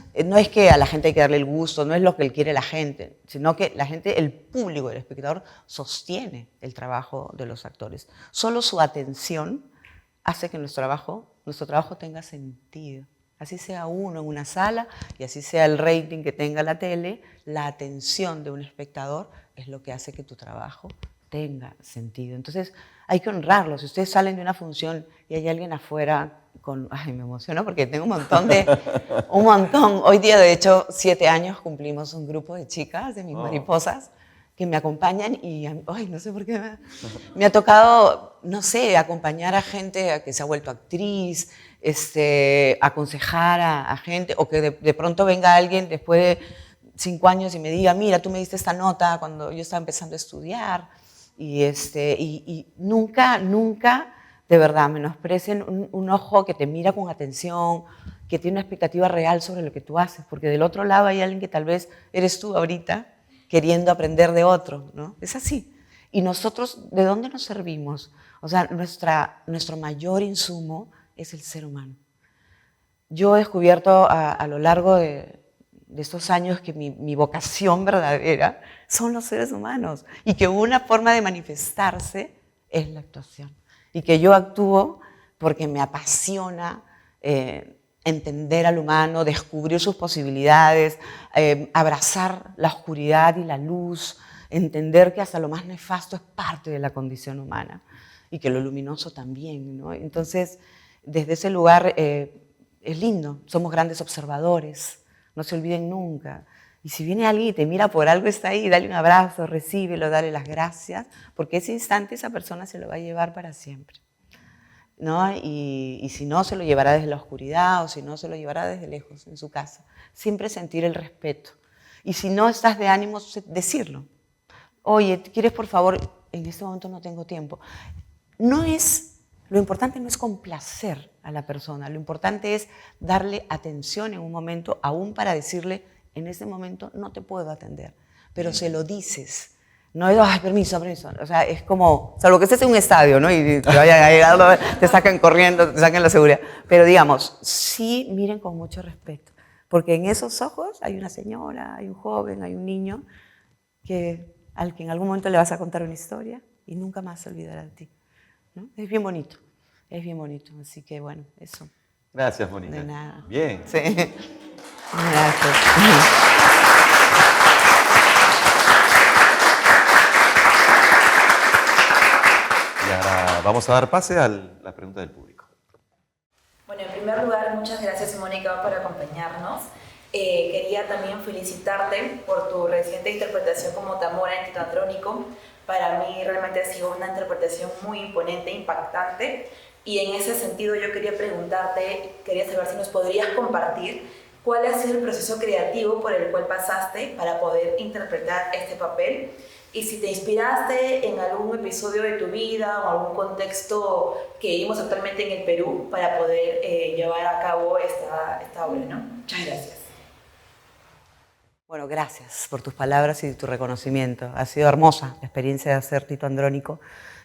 que a la gente hay que darle el gusto, no es lo que quiere la gente, sino que la gente, el público, el espectador, sostiene el trabajo de los actores. Solo su atención hace que nuestro trabajo tenga sentido. Así sea uno en una sala y así sea el rating que tenga la tele, la atención de un espectador es lo que hace que tu trabajo tenga sentido. Entonces hay que honrarlo. Si ustedes salen de una función y hay alguien afuera ay, me emociono porque tengo un montón. Hoy día, de hecho, 7 años cumplimos un grupo de chicas, de mis mariposas, que me acompañan y, ay, no sé por qué, me ha tocado, no sé, acompañar a gente que se ha vuelto actriz, aconsejar a gente, o que de pronto venga alguien después de 5 años y me diga, mira, tú me diste esta nota cuando yo estaba empezando a estudiar, y nunca, de verdad, menosprecien un ojo que te mira con atención, que tiene una expectativa real sobre lo que tú haces, porque del otro lado hay alguien que tal vez eres tú ahorita, queriendo aprender de otro, ¿no? Es así. Y nosotros, ¿de dónde nos servimos? O sea, nuestro mayor insumo es el ser humano. Yo he descubierto a lo largo de estos años que mi vocación verdadera son los seres humanos y que una forma de manifestarse es la actuación. Y que yo actúo porque me apasiona entender al humano, descubrir sus posibilidades, abrazar la oscuridad y la luz, entender que hasta lo más nefasto es parte de la condición humana y que lo luminoso también, ¿no? Entonces, desde ese lugar es lindo, somos grandes observadores, no se olviden nunca. Y si viene alguien y te mira por algo, está ahí, dale un abrazo, recíbelo, dale las gracias, porque ese instante esa persona se lo va a llevar para siempre, ¿no? Y si no, se lo llevará desde la oscuridad o si no, se lo llevará desde lejos, en su casa. Siempre sentir el respeto. Y si no estás de ánimo, decirlo. Oye, ¿quieres por favor? En este momento no tengo tiempo. Lo importante no es complacer a la persona, lo importante es darle atención en un momento, aún para decirle, en este momento no te puedo atender, pero se lo dices. No es, ay, permiso. O sea, es como, salvo que estés en un estadio, ¿no? Y te vayan a llegar, te sacan corriendo, te sacan la seguridad. Pero digamos, sí miren con mucho respeto, porque en esos ojos hay una señora, hay un joven, hay un niño al que en algún momento le vas a contar una historia y nunca más se olvidará de ti, ¿no? Es bien bonito, así que bueno, eso. Gracias, Mónica. De nada. Bien. Sí. Gracias. Y ahora vamos a dar pase a la pregunta del público. Bueno, en primer lugar, muchas gracias, Mónica, por acompañarnos. Quería también felicitarte por tu reciente interpretación como Tamora en Tito Andrónico. Para mí realmente ha sido una interpretación muy imponente, impactante. Y en ese sentido yo quería saber si nos podrías compartir cuál ha sido el proceso creativo por el cual pasaste para poder interpretar este papel. Y si te inspiraste en algún episodio de tu vida o algún contexto que vivimos actualmente en el Perú para poder llevar a cabo esta obra, ¿no? Muchas gracias. Bueno, gracias por tus palabras y tu reconocimiento. Ha sido hermosa la experiencia de hacer Tito Andrónico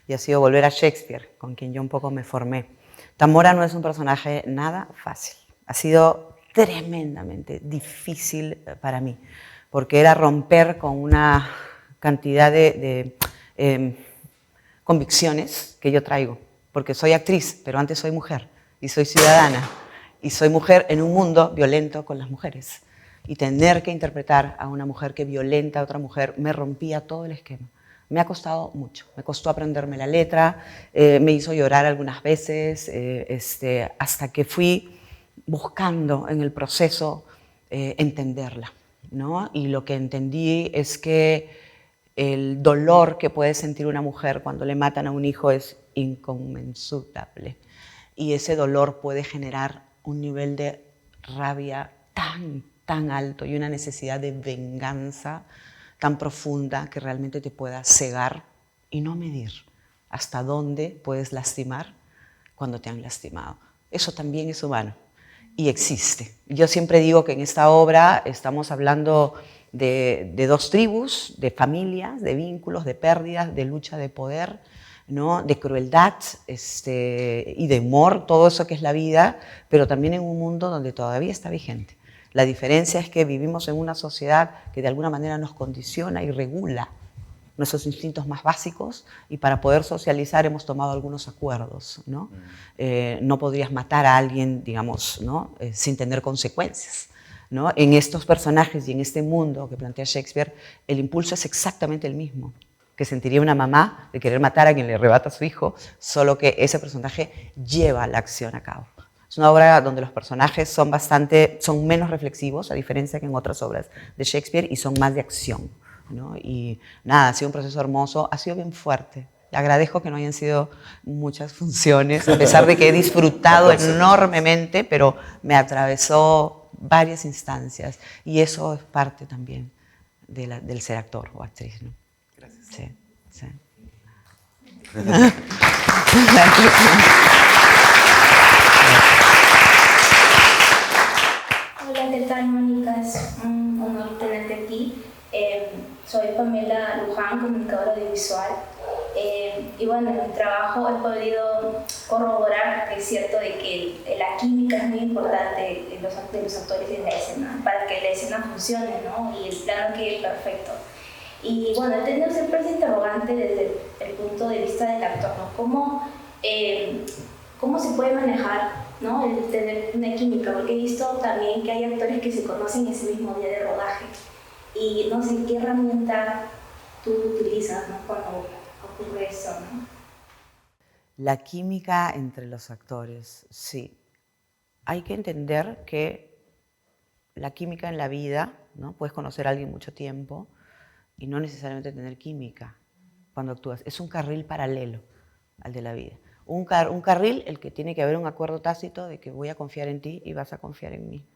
y ha sido volver a Shakespeare, con quien yo un poco me formé. Tamora no es un personaje nada fácil. Ha sido tremendamente difícil para mí, porque era romper con una cantidad de convicciones que yo traigo, porque soy actriz, pero antes soy mujer y soy ciudadana y soy mujer en un mundo violento con las mujeres, y tener que interpretar a una mujer que violenta a otra mujer me rompía todo el esquema. Me ha costado mucho, me costó aprenderme la letra, me hizo llorar algunas veces, hasta que fui buscando en el proceso entenderla, ¿no? Y lo que entendí es que el dolor que puede sentir una mujer cuando le matan a un hijo es inconmensurable. Y ese dolor puede generar un nivel de rabia tan alto y una necesidad de venganza tan profunda que realmente te pueda cegar y no medir hasta dónde puedes lastimar cuando te han lastimado. Eso también es humano y existe. Yo siempre digo que en esta obra estamos hablando de dos tribus, de familias, de vínculos, de pérdidas, de lucha de poder, ¿no? De crueldad y de humor, todo eso que es la vida, pero también en un mundo donde todavía está vigente. La diferencia es que vivimos en una sociedad que de alguna manera nos condiciona y regula nuestros instintos más básicos, y para poder socializar hemos tomado algunos acuerdos, ¿no? No podrías matar a alguien, digamos, ¿no? Sin tener consecuencias, ¿no? En estos personajes y en este mundo que plantea Shakespeare, el impulso es exactamente el mismo que sentiría una mamá de querer matar a quien le arrebata a su hijo, solo que ese personaje lleva la acción a cabo. Es una obra donde los personajes son menos reflexivos, a diferencia que en otras obras de Shakespeare, y son más de acción, ¿no? Y nada, ha sido un proceso hermoso, ha sido bien fuerte. Le agradezco que no hayan sido muchas funciones, a pesar de que he disfrutado enormemente, pero me atravesó varias instancias, y eso es parte también del ser actor o actriz, ¿no? Gracias. Sí. Hola, ¿qué tal, Mónica? Es un honor tenerte aquí. Soy Pamela Luján, comunicadora audiovisual. Y bueno, en mi trabajo he podido corroborar que es cierto de que la química es muy importante de los actores en la escena, para que la escena funcione, ¿no? Y el plano quede perfecto. Y bueno, he tenido siempre ese interrogante desde el punto de vista del actor, ¿no? ¿Cómo se puede manejar, ¿no? El tener una química? Porque he visto también que hay actores que se conocen ese mismo día de rodaje. Y no sé qué herramienta tú utilizas, ¿no? Cuando ocurre eso, ¿no? La química entre los actores, sí. Hay que entender que la química en la vida, ¿no? Puedes conocer a alguien mucho tiempo y no necesariamente tener química cuando actúas. Es un carril paralelo al de la vida. Un carril el que tiene que haber un acuerdo tácito de que voy a confiar en ti y vas a confiar en mí.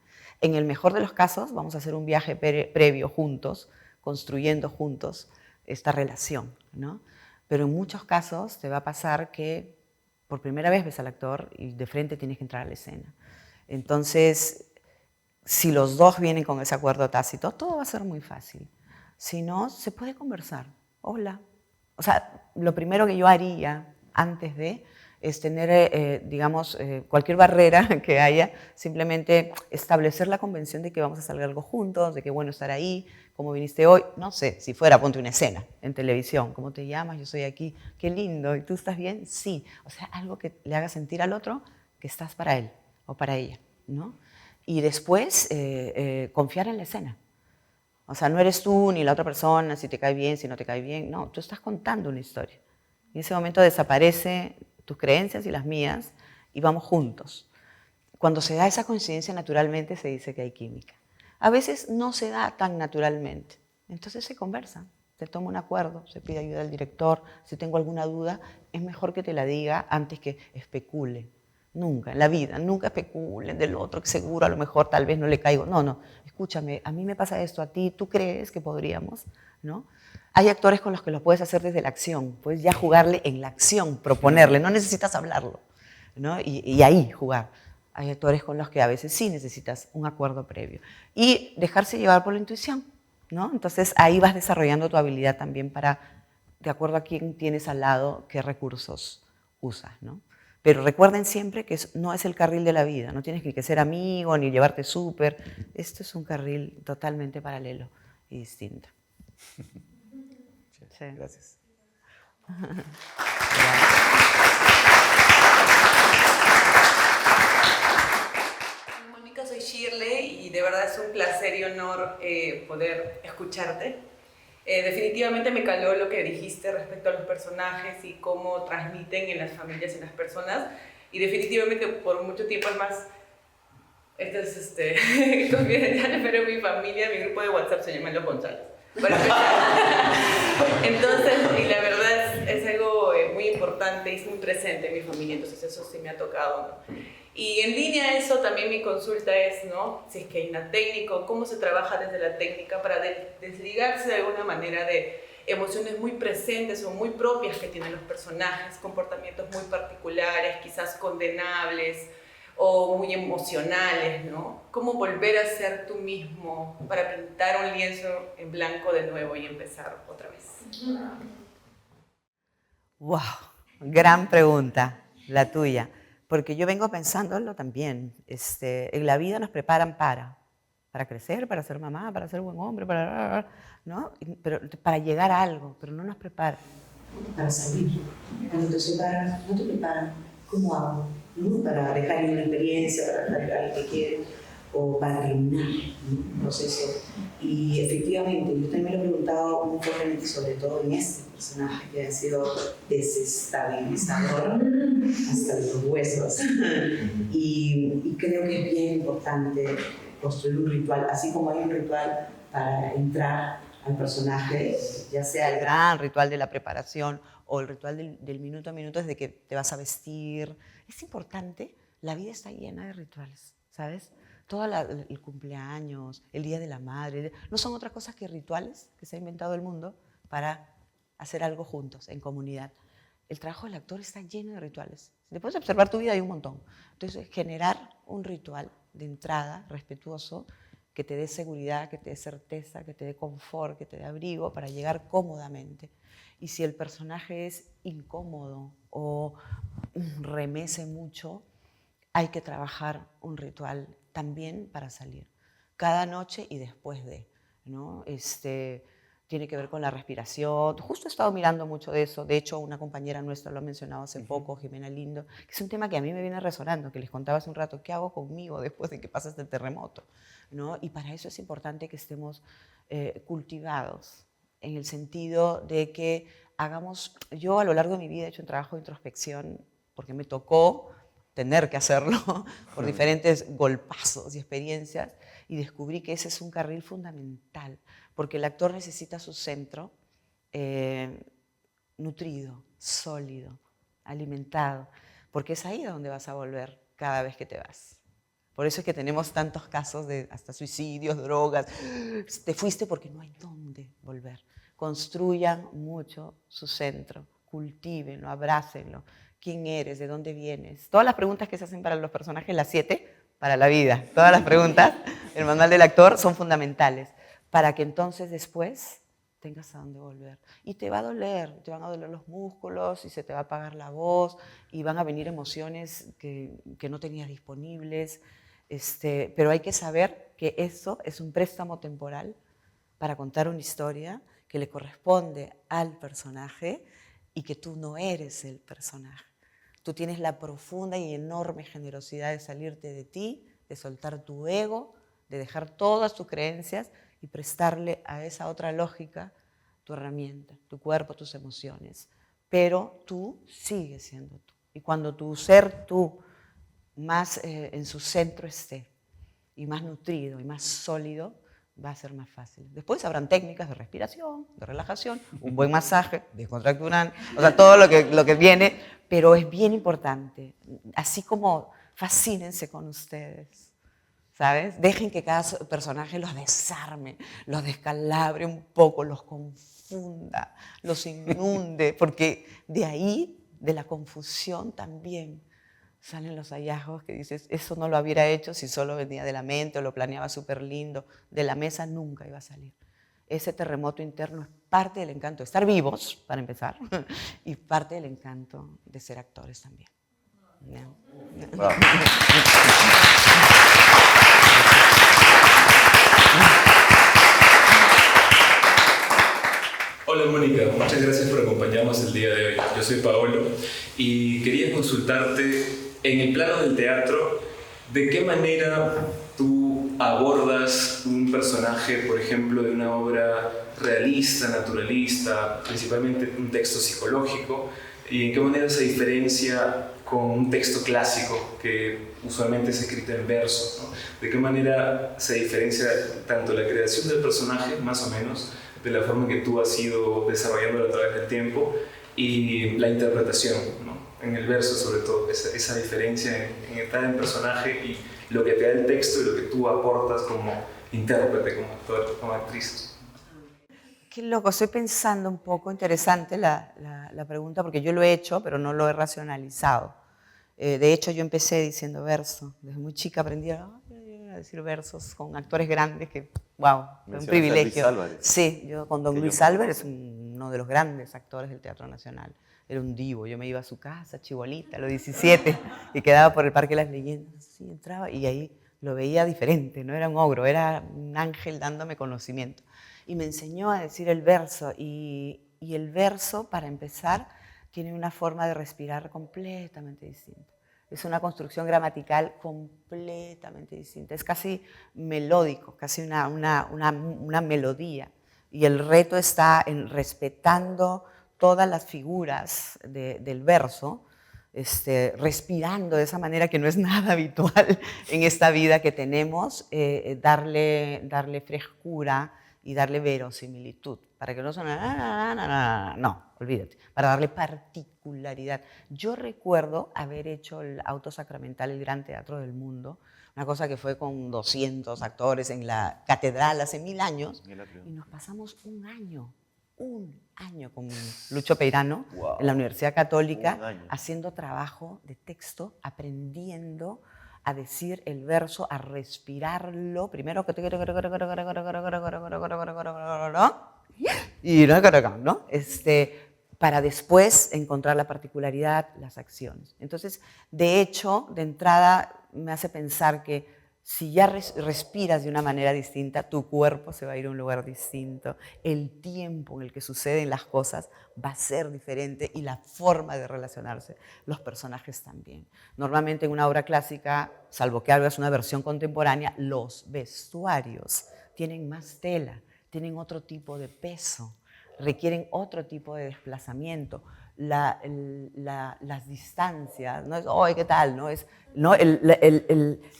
En el mejor de los casos vamos a hacer un viaje previo juntos, construyendo juntos esta relación, ¿no? Pero en muchos casos te va a pasar que por primera vez ves al actor y de frente tienes que entrar a la escena. Entonces, si los dos vienen con ese acuerdo tácito, todo va a ser muy fácil. Si no, se puede conversar. Hola. O sea, lo primero que yo haría antes de es tener, digamos, cualquier barrera que haya, simplemente establecer la convención de que vamos a hacer algo juntos, de que bueno estar ahí, como viniste hoy, no sé, si fuera, ponte una escena en televisión, ¿cómo te llamas? Yo soy aquí, qué lindo, ¿y tú estás bien? Sí, o sea, algo que le haga sentir al otro que estás para él o para ella, ¿no? Y después confiar en la escena. O sea, no eres tú ni la otra persona, si te cae bien, si no te cae bien, no, tú estás contando una historia. Y en ese momento desaparecen tus creencias y las mías y vamos juntos. Cuando se da esa coincidencia naturalmente se dice que hay química. A veces no se da tan naturalmente, entonces se conversa, se toma un acuerdo, se pide ayuda al director, si tengo alguna duda, es mejor que te la diga antes que especule. Nunca, en la vida, nunca especulen del otro, que seguro a lo mejor tal vez no le caigo. No, no, escúchame, a mí me pasa esto, a ti, ¿tú crees que podríamos? ¿No? Hay actores con los que lo puedes hacer desde la acción, puedes ya jugarle en la acción, proponerle, no necesitas hablarlo, ¿no? Y ahí jugar. Hay actores con los que a veces sí necesitas un acuerdo previo. Y dejarse llevar por la intuición, ¿no? Entonces ahí vas desarrollando tu habilidad también para, de acuerdo a quién tienes al lado, qué recursos usas, ¿no? Pero recuerden siempre que no es el carril de la vida, no tienes que ser amigo ni llevarte súper. Esto es un carril totalmente paralelo y distinto. Sí. Gracias. Mónica, soy Shirley y de verdad es un placer y honor poder escucharte. Definitivamente me caló lo que dijiste respecto a los personajes y cómo transmiten en las familias y en las personas. Y definitivamente por mucho tiempo, además, esto es confidencial, pero mi familia, mi grupo de WhatsApp se llama Los González. Entonces, y la verdad es algo muy importante y es muy presente en mi familia, entonces eso sí me ha tocado, ¿no? Y en línea a eso también mi consulta es, ¿no? Si es que hay una técnica, cómo se trabaja desde la técnica para desligarse de alguna manera de emociones muy presentes o muy propias que tienen los personajes, comportamientos muy particulares, quizás condenables o muy emocionales, ¿no? ¿Cómo volver a ser tú mismo para pintar un lienzo en blanco de nuevo y empezar otra vez? ¡Wow! Gran pregunta, la tuya. Porque yo vengo pensándolo también. En la vida nos preparan para crecer, para ser mamá, para ser buen hombre, ¿no? Pero para llegar a algo, pero no nos preparan. Para salir. Cuando te separas, no te preparan. ¿Cómo hago? ¿No? Para dejar una experiencia, para dejar algo que quieres, o para terminar un proceso. Y efectivamente, yo también me lo he preguntado muy fuertemente, sobre todo en este personaje que ha sido desestabilizador hasta los huesos. Y creo que es bien importante construir un ritual, así como hay un ritual para entrar al personaje, ya sea el gran ritual de la preparación o el ritual del minuto a minuto desde que te vas a vestir. Es importante, la vida está llena de rituales, ¿sabes? Todo el cumpleaños, el Día de la Madre, no son otras cosas que rituales que se ha inventado el mundo para hacer algo juntos, en comunidad. El trabajo del actor está lleno de rituales. Si te puedes observar tu vida, hay un montón. Entonces, generar un ritual de entrada respetuoso que te dé seguridad, que te dé certeza, que te dé confort, que te dé abrigo para llegar cómodamente. Y si el personaje es incómodo o remece mucho, hay que trabajar un ritual también para salir. Cada noche y después de, ¿no? Tiene que ver con la respiración. Justo he estado mirando mucho de eso. De hecho, una compañera nuestra lo ha mencionado hace poco, Jimena Lindo, que es un tema que a mí me viene resonando, que les contaba hace un rato, ¿qué hago conmigo después de que pasa este terremoto? ¿No? Y para eso es importante que estemos cultivados en el sentido de que yo a lo largo de mi vida he hecho un trabajo de introspección porque me tocó tener que hacerlo por diferentes golpazos y experiencias, y descubrí que ese es un carril fundamental, porque el actor necesita su centro nutrido, sólido, alimentado, porque es ahí donde vas a volver cada vez que te vas. Por eso es que tenemos tantos casos de hasta suicidios, drogas. Te fuiste porque no hay dónde volver. Construyan mucho su centro, cultívenlo, abrácenlo. ¿Quién eres? ¿De dónde vienes? Todas las preguntas que se hacen para los personajes, las 7, para la vida. Todas las preguntas del manual del actor son fundamentales para que entonces después tengas a dónde volver. Y te va a doler, te van a doler los músculos y se te va a apagar la voz y van a venir emociones que no tenías disponibles. Pero hay que saber que eso es un préstamo temporal para contar una historia que le corresponde al personaje y que tú no eres el personaje. Tú tienes la profunda y enorme generosidad de salirte de ti, de soltar tu ego, de dejar todas tus creencias y prestarle a esa otra lógica tu herramienta, tu cuerpo, tus emociones. Pero tú sigues siendo tú. Y cuando tu ser tú más en su centro esté, y más nutrido y más sólido, va a ser más fácil. Después habrán técnicas de respiración, de relajación, un buen masaje, descontracturante, o sea, todo lo que viene, pero es bien importante. Así como fascínense con ustedes, ¿sabes? Dejen que cada personaje los desarme, los descalabre un poco, los confunda, los inunde, porque de ahí, de la confusión también, salen los hallazgos que dices, eso no lo hubiera hecho si solo venía de la mente o lo planeaba súper lindo. De la mesa nunca iba a salir. Ese terremoto interno es parte del encanto de estar vivos, para empezar, y parte del encanto de ser actores también. ¿No? Wow. Hola Mónica, muchas gracias por acompañarnos el día de hoy. Yo soy Paolo y quería consultarte en el plano del teatro, ¿de qué manera tú abordas un personaje, por ejemplo, de una obra realista, naturalista, principalmente un texto psicológico, y en qué manera se diferencia con un texto clásico que usualmente es escrito en verso, ¿no? ¿De qué manera se diferencia tanto la creación del personaje, más o menos, de la forma que tú has ido desarrollando a través del tiempo, y la interpretación, ¿no? En el verso sobre todo, esa diferencia en estar en personaje y lo que te da el texto y lo que tú aportas como intérprete, como actor, como actriz? Qué loco, estoy pensando un poco, interesante la pregunta, porque yo lo he hecho, pero no lo he racionalizado. De hecho, yo empecé diciendo verso. Desde muy chica aprendí a decir versos con actores grandes que, wow, fue un privilegio. Luis Álvarez. Sí, yo con don Luis Álvarez, uno de los grandes actores del Teatro Nacional. Era un divo, yo me iba a su casa, chibolita, a los 17, y quedaba por el Parque de las Leyendas, sí, entraba, y ahí lo veía diferente, no era un ogro, era un ángel dándome conocimiento. Y me enseñó a decir el verso, y el verso, para empezar, tiene una forma de respirar completamente distinta. Es una construcción gramatical completamente distinta, es casi melódico, casi una melodía. Y el reto está en respetando todas las figuras del verso, respirando de esa manera que no es nada habitual en esta vida que tenemos, darle frescura y darle verosimilitud, para que no suene, no, olvídate, para darle particularidad. Yo recuerdo haber hecho el Auto Sacramental, el gran teatro del mundo, una cosa que fue con 200 actores en la catedral hace 1000 años, y nos pasamos un año con Lucho Peirano, wow, en la Universidad Católica, haciendo trabajo de texto, aprendiendo a decir el verso, a respirarlo, primero y ¿no? Para después encontrar la particularidad, las acciones. Entonces, de hecho, de entrada me hace pensar que si ya respiras de una manera distinta, tu cuerpo se va a ir a un lugar distinto, el tiempo en el que suceden las cosas va a ser diferente y la forma de relacionarse, los personajes también. Normalmente en una obra clásica, salvo que hagas una versión contemporánea, los vestuarios tienen más tela, tienen otro tipo de peso, requieren otro tipo de desplazamiento. Las distancias, no es, oye, ¿qué tal? No es, no,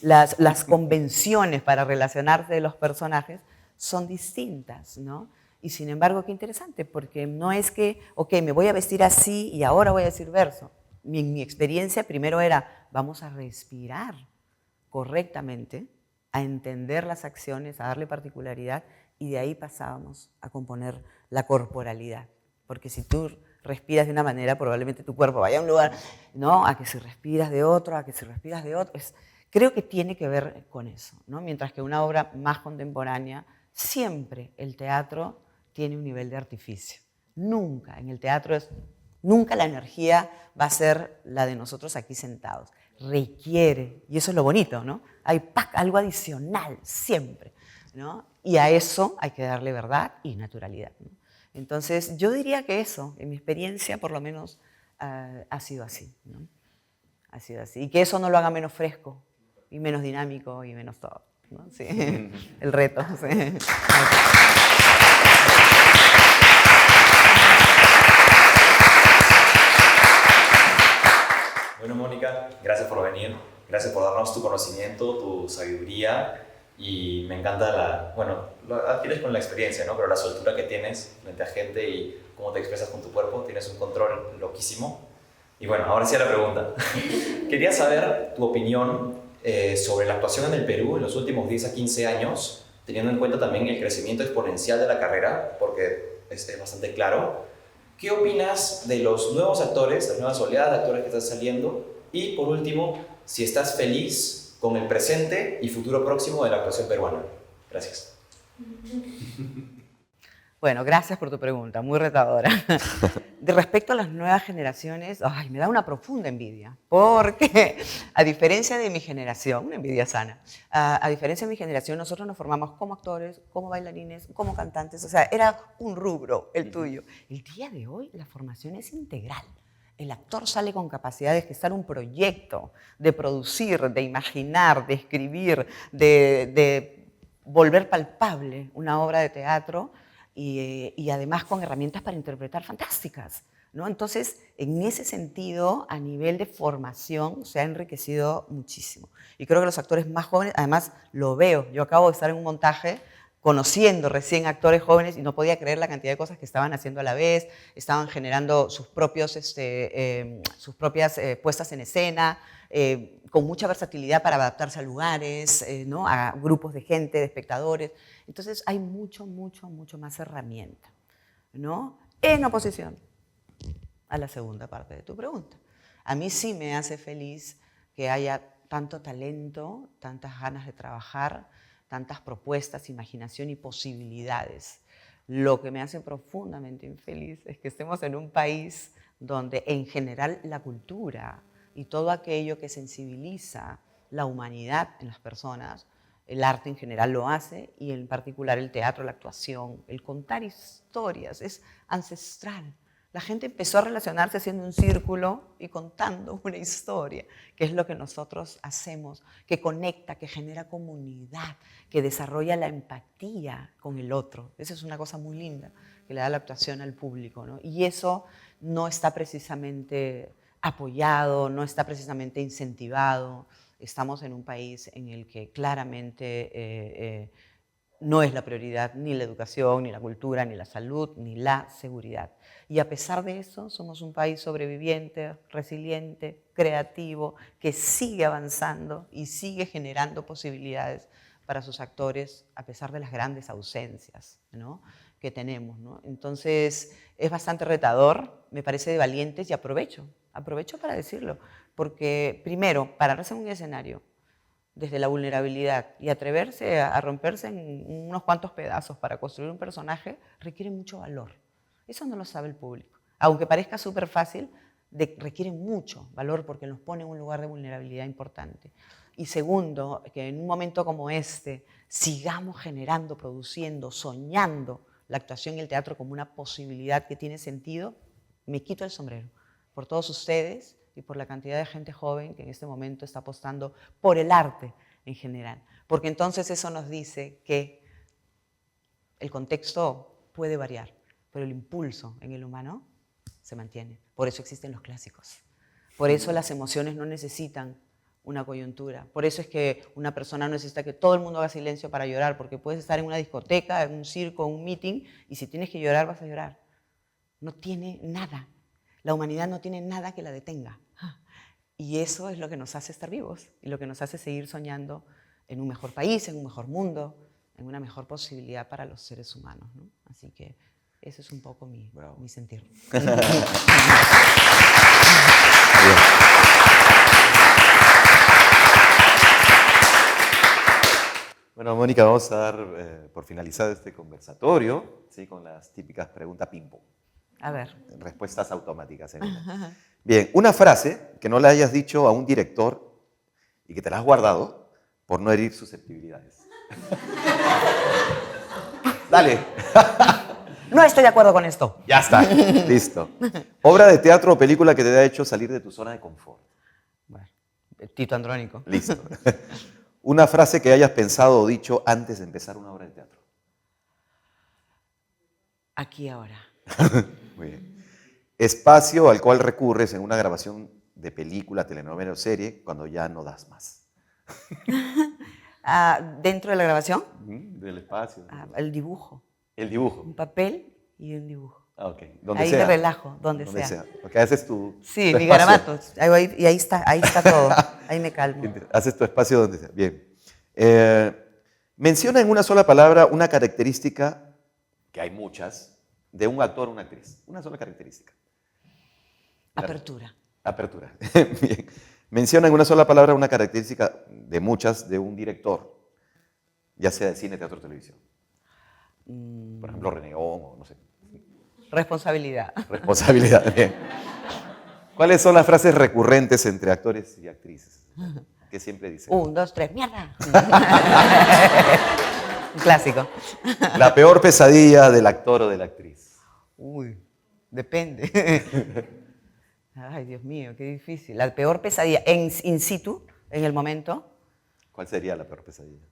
las convenciones para relacionarse de los personajes son distintas, ¿no? Y sin embargo, qué interesante, porque no es que, ok, me voy a vestir así y ahora voy a decir verso. Mi experiencia primero era, vamos a respirar correctamente, a entender las acciones, a darle particularidad, y de ahí pasábamos a componer la corporalidad. Porque si tú respiras de una manera, probablemente tu cuerpo vaya a un lugar, ¿no? A que si respiras de otro, a que si respiras de otro. Creo que tiene que ver con eso, ¿no? Mientras que una obra más contemporánea, siempre el teatro tiene un nivel de artificio. Nunca en el teatro nunca la energía va a ser la de nosotros aquí sentados. Requiere, y eso es lo bonito, ¿no? Hay algo adicional siempre, ¿no? Y a eso hay que darle verdad y naturalidad, ¿no? Entonces, yo diría que eso, en mi experiencia, por lo menos, ha sido así, ¿no? Ha sido así. Y que eso no lo haga menos fresco, y menos dinámico, y menos todo, ¿no? Sí. El reto, sí. Bueno, Mónica, gracias por venir, gracias por darnos tu conocimiento, tu sabiduría, y me encanta lo adquieres con la experiencia, ¿no? Pero la soltura que tienes frente a gente y cómo te expresas con tu cuerpo, tienes un control loquísimo. Y bueno, ahora sí a la pregunta. Quería saber tu opinión sobre la actuación en el Perú en los últimos 10 a 15 años, teniendo en cuenta también el crecimiento exponencial de la carrera, porque es bastante claro. ¿Qué opinas de los nuevos actores, las nuevas oleadas de actores que están saliendo? Y por último, si estás feliz con el presente y futuro próximo de la actuación peruana. Gracias. Bueno, gracias por tu pregunta, muy retadora. De respecto a las nuevas generaciones, ay, me da una profunda envidia, porque a diferencia de mi generación, una envidia sana, a diferencia de mi generación, nosotros nos formamos como actores, como bailarines, como cantantes, o sea, era un rubro el tuyo. El día de hoy la formación es integral. El actor sale con capacidad de gestar un proyecto, de producir, de imaginar, de escribir, de volver palpable una obra de teatro y además con herramientas para interpretar fantásticas, ¿no? Entonces, en ese sentido, a nivel de formación, se ha enriquecido muchísimo. Y creo que los actores más jóvenes, además lo veo, yo acabo de estar en un montaje conociendo recién actores jóvenes y no podía creer la cantidad de cosas que estaban haciendo a la vez, estaban generando sus propias puestas en escena, con mucha versatilidad para adaptarse a lugares, ¿no? A grupos de gente, de espectadores. Entonces hay mucho más herramienta, ¿no? En oposición a la segunda parte de tu pregunta. A mí sí me hace feliz que haya tanto talento, tantas ganas de trabajar, tantas propuestas, imaginación y posibilidades. Lo que me hace profundamente infeliz es que estemos en un país donde en general la cultura y todo aquello que sensibiliza la humanidad en las personas, el arte en general lo hace y en particular el teatro, la actuación, el contar historias, es ancestral. La gente empezó a relacionarse haciendo un círculo y contando una historia, que es lo que nosotros hacemos, que conecta, que genera comunidad, que desarrolla la empatía con el otro. Esa es una cosa muy linda que le da la actuación al público, ¿no? Y eso no está precisamente apoyado, no está precisamente incentivado. Estamos en un país en el que claramente no es la prioridad ni la educación, ni la cultura, ni la salud, ni la seguridad. Y a pesar de eso, somos un país sobreviviente, resiliente, creativo, que sigue avanzando y sigue generando posibilidades para sus actores a pesar de las grandes ausencias, ¿no?, que tenemos, ¿no? Entonces, es bastante retador, me parece de valientes y aprovecho para decirlo, porque primero, pararse en un escenario desde la vulnerabilidad y atreverse a romperse en unos cuantos pedazos para construir un personaje requiere mucho valor. Eso no lo sabe el público. Aunque parezca súper fácil, requiere mucho valor porque nos pone en un lugar de vulnerabilidad importante. Y segundo, que en un momento como este sigamos generando, produciendo, soñando la actuación y el teatro como una posibilidad que tiene sentido, me quito el sombrero por todos ustedes y por la cantidad de gente joven que en este momento está apostando por el arte en general. Porque entonces eso nos dice que el contexto puede variar, pero el impulso en el humano se mantiene. Por eso existen los clásicos. Por eso las emociones no necesitan una coyuntura. Por eso es que una persona no necesita que todo el mundo haga silencio para llorar, porque puedes estar en una discoteca, en un circo, en un meeting, y si tienes que llorar, vas a llorar. No tiene nada. La humanidad no tiene nada que la detenga. Y eso es lo que nos hace estar vivos y lo que nos hace seguir soñando en un mejor país, en un mejor mundo, en una mejor posibilidad para los seres humanos, ¿no? Así que ese es un poco mi sentir. Bueno, Mónica, vamos a dar por finalizado este conversatorio, ¿sí? Con las típicas preguntas ping-pong. A ver. Respuestas automáticas. Bien, una frase que no le hayas dicho a un director y que te la has guardado por no herir susceptibilidades. Dale. No estoy de acuerdo con esto. Ya está, listo. Obra de teatro o película que te haya hecho salir de tu zona de confort. Bueno, Tito Andrónico. Listo. Una frase que hayas pensado o dicho antes de empezar una obra de teatro. Aquí ahora. Muy bien. Espacio al cual recurres en una grabación de película, telenovela o serie cuando ya no das más. ¿Dentro de la grabación? Del espacio. El dibujo. El dibujo. Un papel y un dibujo. Ok. Donde ahí sea. me relajo, donde sea. Porque haces tu Sí, tu mi espacio. garabato. Y ahí está todo. Ahí me calmo. Haces tu espacio donde sea. Bien. Menciona en una sola palabra una característica, que hay muchas, de un actor o una actriz. Una sola característica. Apertura. Apertura. Bien. Menciona en una sola palabra una característica de muchas de un director, ya sea de cine, teatro o televisión. Por ejemplo, Renegón o no sé. Responsabilidad. Responsabilidad. Bien. ¿Cuáles son las frases recurrentes entre actores y actrices? ¿Qué siempre dicen? 1, 2, 3, ¡mierda! Un clásico. La peor pesadilla del actor o de la actriz. Uy, depende. Ay, Dios mío, qué difícil. La peor pesadilla in situ, en el momento. ¿Cuál sería la peor pesadilla?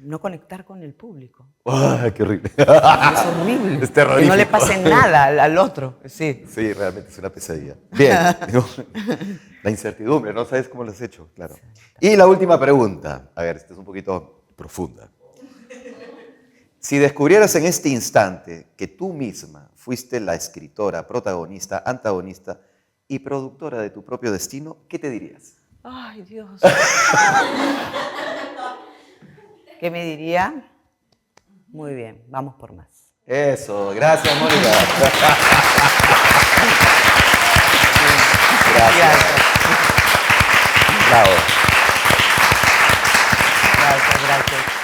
No conectar con el público. ¡Ah, qué horrible! Es horrible. Es terrorífico. Que no le pase nada al otro. Sí. Sí, realmente es una pesadilla. Bien. La incertidumbre, no sabes cómo lo has hecho, claro. Y la última pregunta. A ver, esta es un poquito profunda. Si descubrieras en este instante que tú misma fuiste la escritora, protagonista, antagonista y productora de tu propio destino, ¿qué te dirías? Ay, Dios. ¿Qué me diría? Muy bien, vamos por más. Eso, gracias, Mónica. Gracias. Bravo. Gracias, gracias.